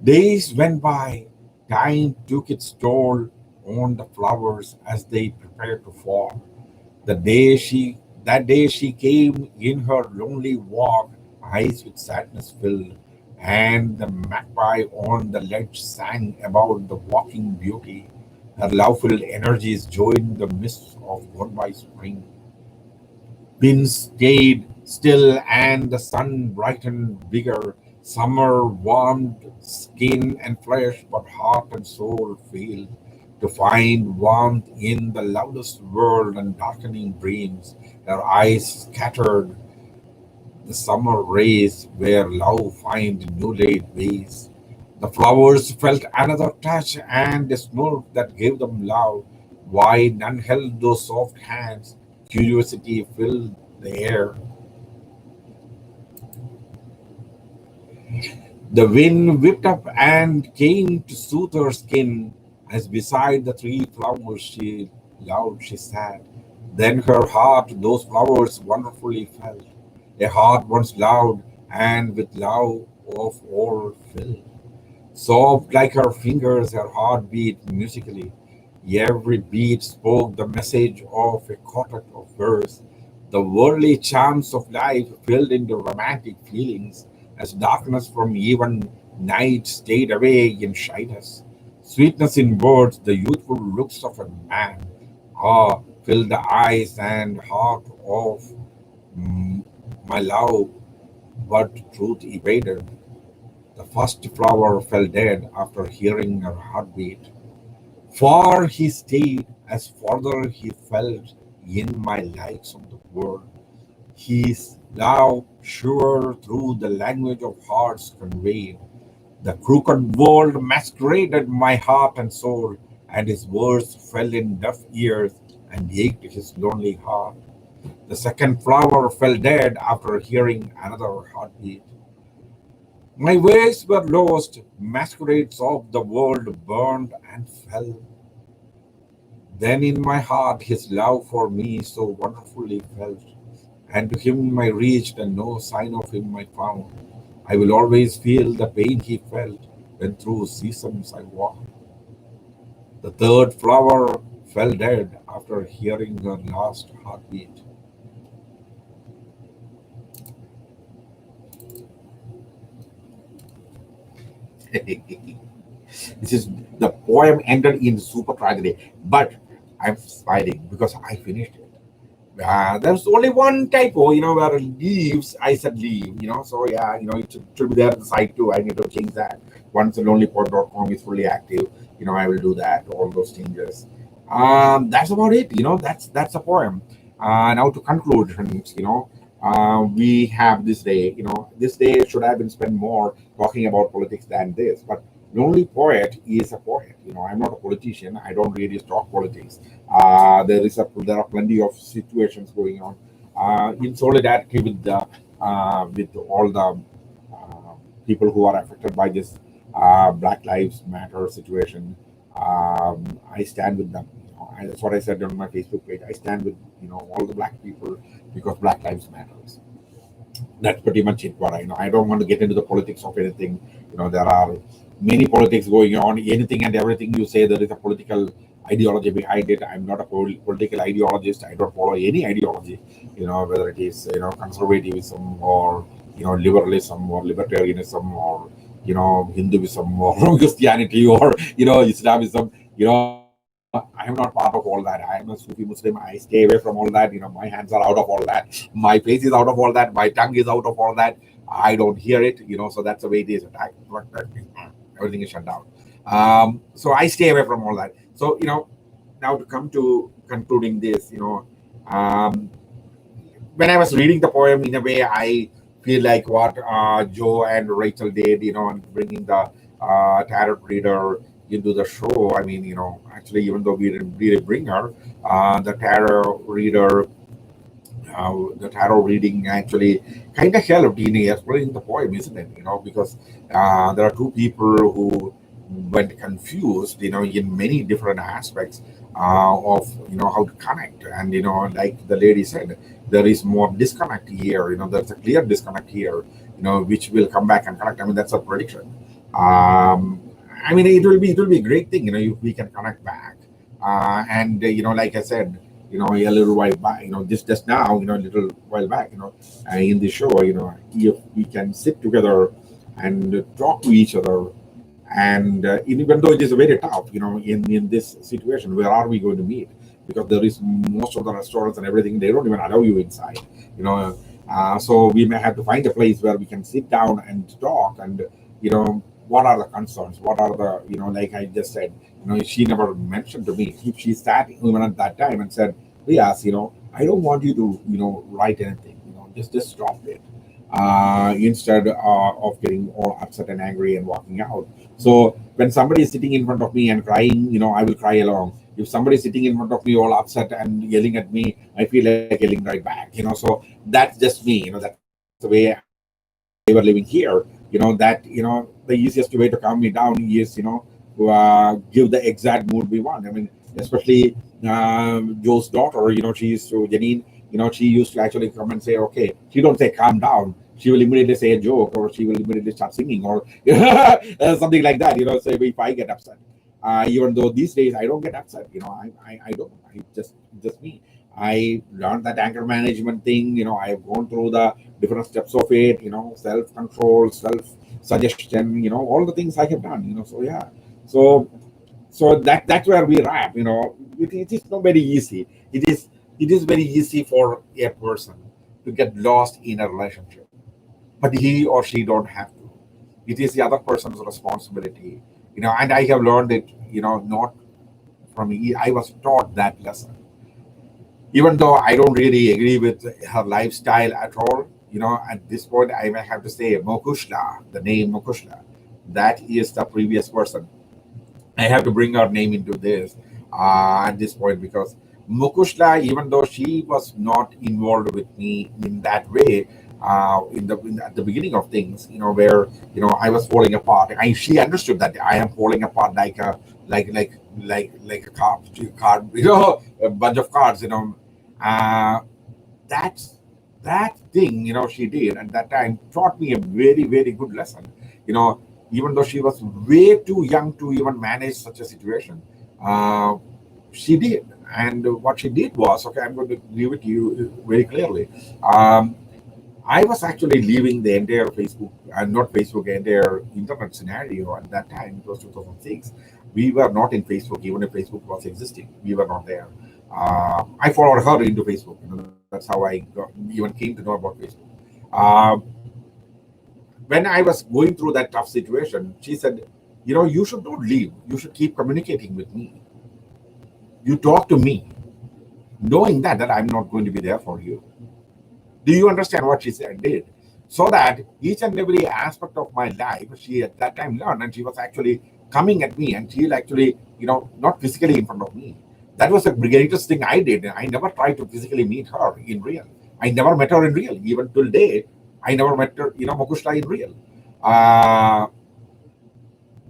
Days went by. Time took its toll on the flowers as they prepared to fall. The day she That day she came in her lonely walk, eyes with sadness filled, and the magpie on the ledge sang about the walking beauty. Her love-filled energies joined the mist of goodbye spring. Winds stayed still and the sun brightened bigger. Summer warmed skin and flesh, but heart and soul failed to find warmth in the loudest world and darkening dreams. Her eyes scattered the summer rays where love find new laid ways. The flowers felt another touch and a smell that gave them love. Why none held those soft hands? Curiosity filled the air. The wind whipped up and came to soothe her skin, as beside the three flowers she loved she sat. Then her heart those flowers wonderfully felt, a heart once loved and with love of all filled. Soft like her fingers, her heart beat musically. Every beat spoke the message of a quartet of verse. The worldly charms of life filled into romantic feelings as darkness from even night stayed away in shyness. Sweetness in words, the youthful looks of a man. Ah, filled the eyes and heart of mm, my love, but truth evaded. The first flower fell dead after hearing her heartbeat. Far he stayed as farther he felt in my lights of the world. His love sure through the language of hearts conveyed. The crooked world masqueraded my heart and soul, and his words fell in deaf ears and ached his lonely heart. The second flower fell dead after hearing another heartbeat. My ways were lost, masquerades of the world burned and fell. Then in my heart his love for me so wonderfully felt, and to him I reached, and no sign of him I found. I will always feel the pain he felt when through seasons I walked. The third flower fell dead after hearing her last heartbeat. This is the poem ended in super tragedy, but I'm smiling because I finished it. There's only one typo, where leaves, I said leave, so yeah, it should be there at the site too. I need to change that. Once the lonelypod.com is fully active, I will do that, all those changes. That's about it, that's a poem. Now to conclusions, we have this day, this day should have been spent more talking about politics than this, but Lonely Poet is a poet. I'm not a politician. I don't really talk politics. There are plenty of situations going on in solidarity with all the uh, people who are affected by this Black Lives Matter situation. I stand with them. That's what I said on my Facebook page. I stand with all the black people because Black Lives Matters. That's pretty much it. What I know. I don't want to get into the politics of anything. There are many politics going on. Anything and everything you say, there is a political ideology behind it. I'm not a political ideologist. I don't follow any ideology. Whether it is conservatism or liberalism or libertarianism or Hinduism or Christianity or Islamism. I am not part of all that. I am a Sufi Muslim. I stay away from all that. My hands are out of all that. My face is out of all that. My tongue is out of all that. I don't hear it. So that's the way it is. Everything is shut down. So I stay away from all that. So now to come to concluding this, um, when I was reading the poem, in a way, I feel like what Joe and Rachel did, and bringing the tarot reader into the show. I mean, actually, even though we didn't really bring her, the tarot reader, the tarot reading actually kind of helped in explaining the poem, isn't it? Because there are two people who went confused, in many different aspects of how to connect, and like the lady said, there is more disconnect here. There's a clear disconnect here. Which will come back and connect. I mean, that's a prediction. I mean, it will be a great thing. If we can connect back, and like I said. a little while back, just now, a little while back, in the show, if we can sit together and talk to each other, and even though it is very tough, in this situation, where are we going to meet? Because there is most of the restaurants and everything, they don't even allow you inside, you know. So we may have to find a place where we can sit down and talk, and what are the concerns? What are the, like I just said, she never mentioned to me. She sat even at that time and said, yes, I don't want you to, write anything, just stop it. Instead of getting all upset and angry and walking out. So when somebody is sitting in front of me and crying, I will cry along. If somebody is sitting in front of me all upset and yelling at me, I feel like yelling right back. So that's just me. That's the way I were living here. That the easiest way to calm me down is to give the exact mood we want. I mean, especially Joe's daughter. She used to Janine. She used to actually come and say, okay, she don't say calm down. She will immediately say a joke, or she will immediately start singing, or something like that. So if I get upset, even though these days I don't get upset, I don't. I just me. I learned that anger management thing. I've gone through the different steps of it. Self control, self suggestion. All the things I have done. So yeah. So that's where we wrap. It is not very easy. It is very easy for a person to get lost in a relationship, but he or she don't have to. It is the other person's responsibility. And I have learned it. Not from me. I was taught that lesson, even though I don't really agree with her lifestyle at all. At this point, I may have to say Mokushla, the name Mokushla. That is the previous person. I have to bring her name into this at this point, because Mukushla, even though she was not involved with me in that way, at the beginning of things, where I was falling apart. She understood that I am falling apart like a card, a bunch of cards. Uh, that's that thing, she did at that time taught me a very, very good lesson. You know, Even though she was way too young to even manage such a situation, uh, she did. And what she did was, okay, I'm going to give it to you very clearly. Um, I was actually leaving the entire Facebook, not Facebook, entire internet scenario at that time. It was 2006. We were not in Facebook, even if Facebook was existing. We were not there. I followed her into Facebook. That's how I even came to know about Facebook. Uh, when I was going through that tough situation, she said, you should not leave. You should keep communicating with me. You talk to me, knowing that I'm not going to be there for you. Do you understand what she said? Did so that each and every aspect of my life, she at that time learned, and she was actually coming at me, and she'll actually, not physically in front of me. That was the greatest thing I did. I never tried to physically meet her in real. I never met her in real. Even till date, I never met her, Mokushla in real. Uh,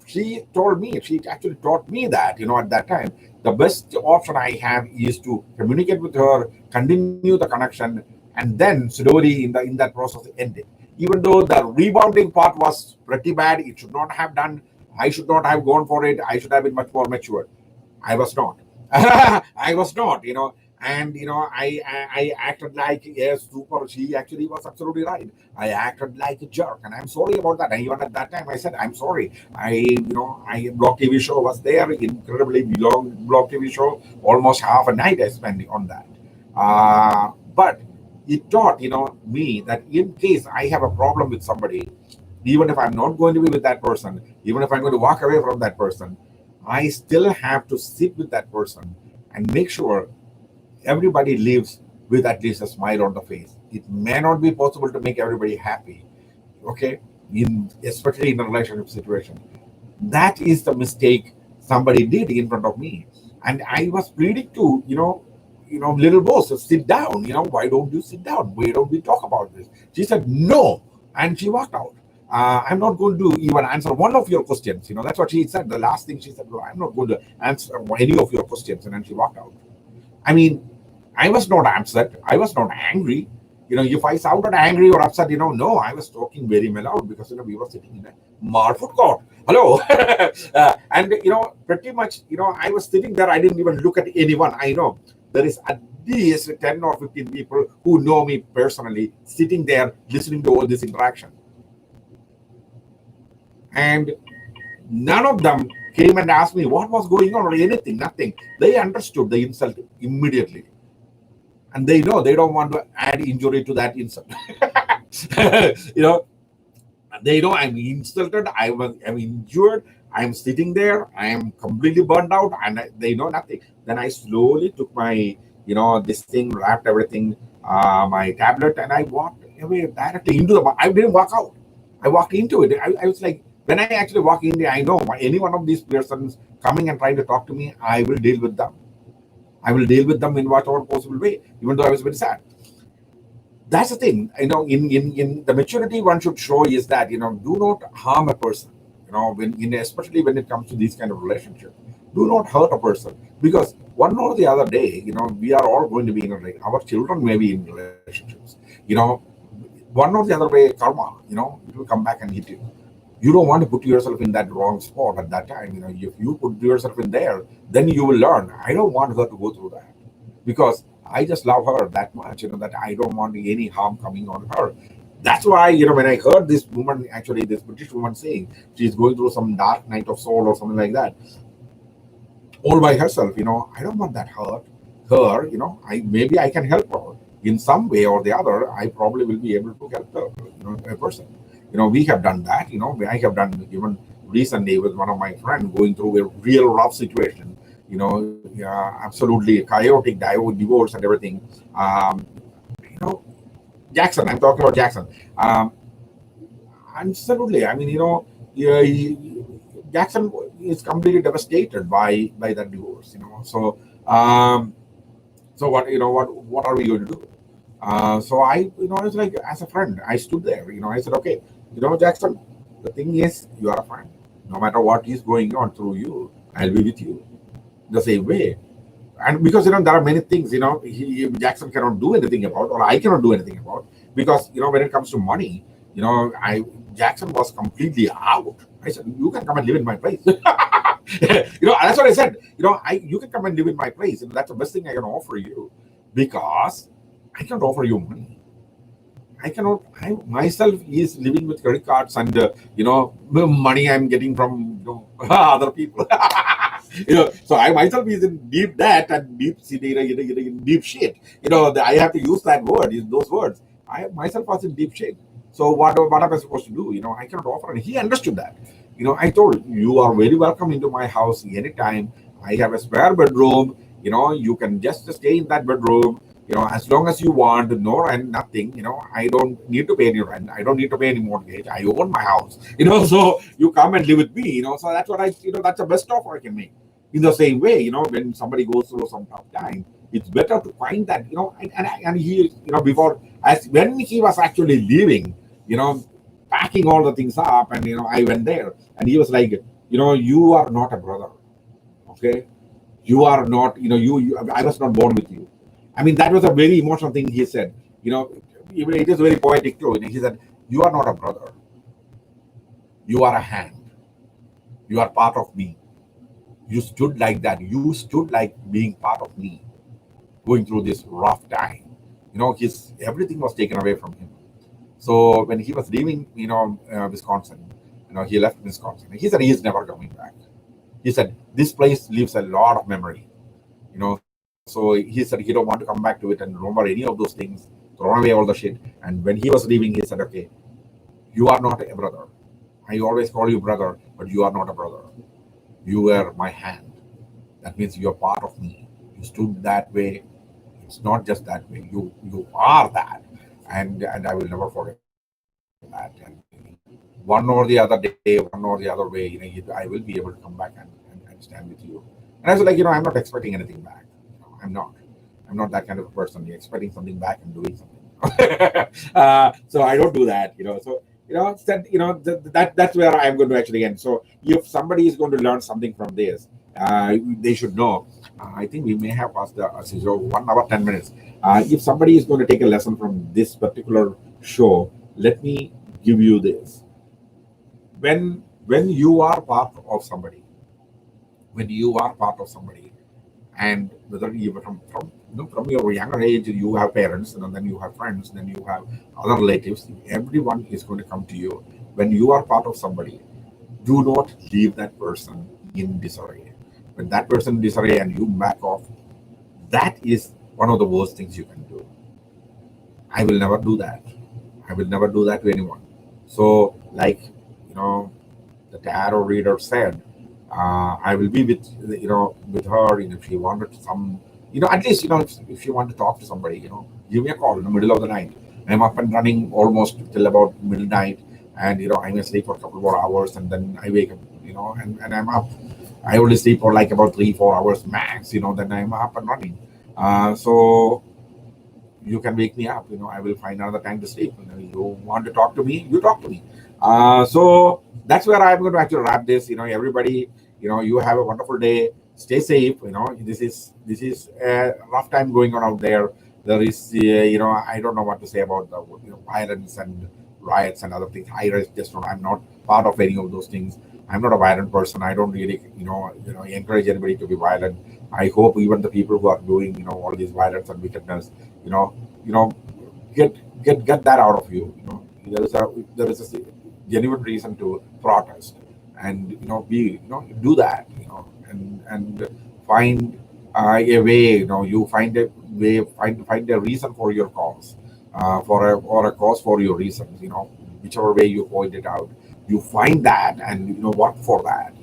she told me, she actually taught me that, at that time, the best option I have is to communicate with her, continue the connection, and then slowly in that process end it. Even though the rebounding part was pretty bad, it should not have done. I should not have gone for it. I should have been much more mature. I was not. I was not, and I acted like a super. She actually was absolutely right. I acted like a jerk, and I'm sorry about that. And even at that time, I said I'm sorry. I Block TV show was there, incredibly long Block TV show. Almost half a night I spent on that. But it taught me that in case I have a problem with somebody, even if I'm not going to be with that person, even if I'm going to walk away from that person, I still have to sit with that person and make sure everybody lives with at least a smile on the face. It may not be possible to make everybody happy, okay, especially in a relationship situation. That is the mistake somebody did in front of me, and I was pleading to little boss, sit down. Why don't you sit down? Why don't we talk about this? She said no, and she walked out. I'm not going to even answer one of your questions. That's what she said. The last thing she said, no, I'm not going to answer any of your questions, and then she walked out. I mean, I was not upset. I was not angry. If I sounded angry or upset, no, I was talking very loud because we were sitting in a mart food court. Hello, and pretty much, I was sitting there. I didn't even look at anyone. I know there is at least 10 or 15 people who know me personally sitting there listening to all this interaction. And none of them came and asked me what was going on or anything, nothing. They understood the insult immediately. And they know they don't want to add injury to that insult. you know, they know I'm insulted, I'm injured, I'm sitting there, I am completely burned out, and they know nothing. Then I slowly took my, this thing, wrapped everything, my tablet, and I walked away directly into the. I didn't walk out. I walked into it. I was like, when I actually walk in there, I know any one of these persons coming and trying to talk to me, I will deal with them. I will deal with them in whatever possible way, even though I was very sad. That's the thing, in the maturity one should show is that, do not harm a person, especially when it comes to these kind of relationships. Do not hurt a person, because one or the other day, we are all going to be in a our children may be in relationships, one or the other way, karma, it will come back and hit you. You don't want to put yourself in that wrong spot at that time. If you put yourself in there, then you will learn. I don't want her to go through that, because I just love her that much, that I don't want any harm coming on her. That's why, when I heard this woman, actually, this British woman saying she's going through some dark night of soul or something like that, all by herself, I don't want that hurt her, maybe I can help her in some way or the other. I probably will be able to help her, a person. We have done that, I have done even recently with one of my friends going through a real rough situation, absolutely chaotic divorce and everything. You know, Jackson, I'm talking about Jackson. Absolutely. I mean, yeah, Jackson is completely devastated by that divorce. So what are we going to do? So I was like, as a friend, I stood there. I said, okay, Jackson, the thing is, you are a friend. No matter what is going on through you, I'll be with you the same way. And because there are many things Jackson cannot do anything about, or I cannot do anything about, because when it comes to money, I Jackson was completely out. I said, you can come and live in my place. That's what I said. You can come and live in my place. That's the best thing I can offer you, because I can't offer you money. I cannot. I myself is living with credit cards and money I'm getting from other people. So I myself is in deep debt and deep deep shit. I have to use that word, those words. I myself was in deep shit. So what am I supposed to do? I cannot offer, and he understood that. I told you are very welcome into my house anytime. I have a spare bedroom. You can just stay in that bedroom. As long as you want, no rent, nothing. I don't need to pay any rent. I don't need to pay any mortgage. I own my house. So you come and live with me. So that's what that's the best offer I can make. In the same way, when somebody goes through some tough time, it's better to find that, and he, before, as when he was actually leaving, packing all the things up, and I went there, and he was like, you are not a brother, okay? You are not, I was not born with you. I mean, that was a very emotional thing he said. It is very poetic too. He said, you are not a brother. You are a hand. You are part of me. You stood like that. You stood like being part of me, going through this rough time. His everything was taken away from him. So when he was leaving, Wisconsin, he left Wisconsin. He said he's never coming back. He said this place leaves a lot of memory. So he said he don't want to come back to it and remember any of those things, throw away all the shit. And when he was leaving, he said, okay, you are not a brother. I always call you brother, but you are not a brother. You were my hand. That means you're part of me. You stood that way. It's not just that way. You are that. And I will never forget that. And one or the other day, one or the other way, I will be able to come back and stand with you. And I was like, I'm not expecting anything back. I'm not. I'm not that kind of person. You're expecting something back and doing something. So I don't do that. So that's where I'm going to actually end. So if somebody is going to learn something from this, they should know. I think we may have passed the 1 hour 10 minutes. If somebody is going to take a lesson from this particular show, let me give you this. When you are part of somebody, when you are part of somebody, and whether you from from your younger age, you have parents, then you have friends, then you have other relatives. Everyone is going to come to you. When you are part of somebody, do not leave that person in disarray. When that person in disarray and you back off, that is one of the worst things you can do. I will never do that. I will never do that to anyone. So, like, the tarot reader said, I will be with, with her. If she wanted some, at least, if you want to talk to somebody, give me a call in the middle of the night. I'm up and running almost till about midnight, and I may sleep for a couple more hours, and then I wake up, and I'm up. I only sleep for like about 3-4 hours max, then I'm up and running. So you can wake me up. I will find another time to sleep. You want to talk to me, you talk to me. So that's where I'm going to actually wrap this. Everybody, you have a wonderful day. Stay safe. This is a rough time going on out there. There is, I don't know what to say about the violence and riots and other things. Just don't. I'm not part of any of those things. I'm not a violent person. I don't really, encourage anybody to be violent. I hope even the people who are doing, all these violence and wickedness, you know, you know, get that out of you. There is a genuine reason to protest, and do that. And find a way. You find a way, find a reason for your cause, or a cause for your reasons. Whichever way you point it out, you find that, and work for that.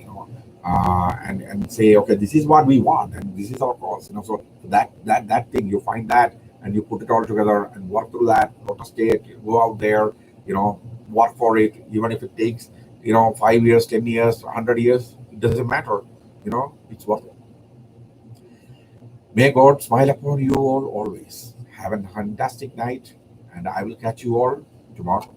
And say, okay, this is what we want, and this is our cause. So that thing, you find that, and you put it all together and work through that. Protest it, go out there, work for it, even if it takes 5 years, 10 years, 100 years. It doesn't matter. It's worth it. May God smile upon you all always. Have a fantastic night, and I will catch you all tomorrow.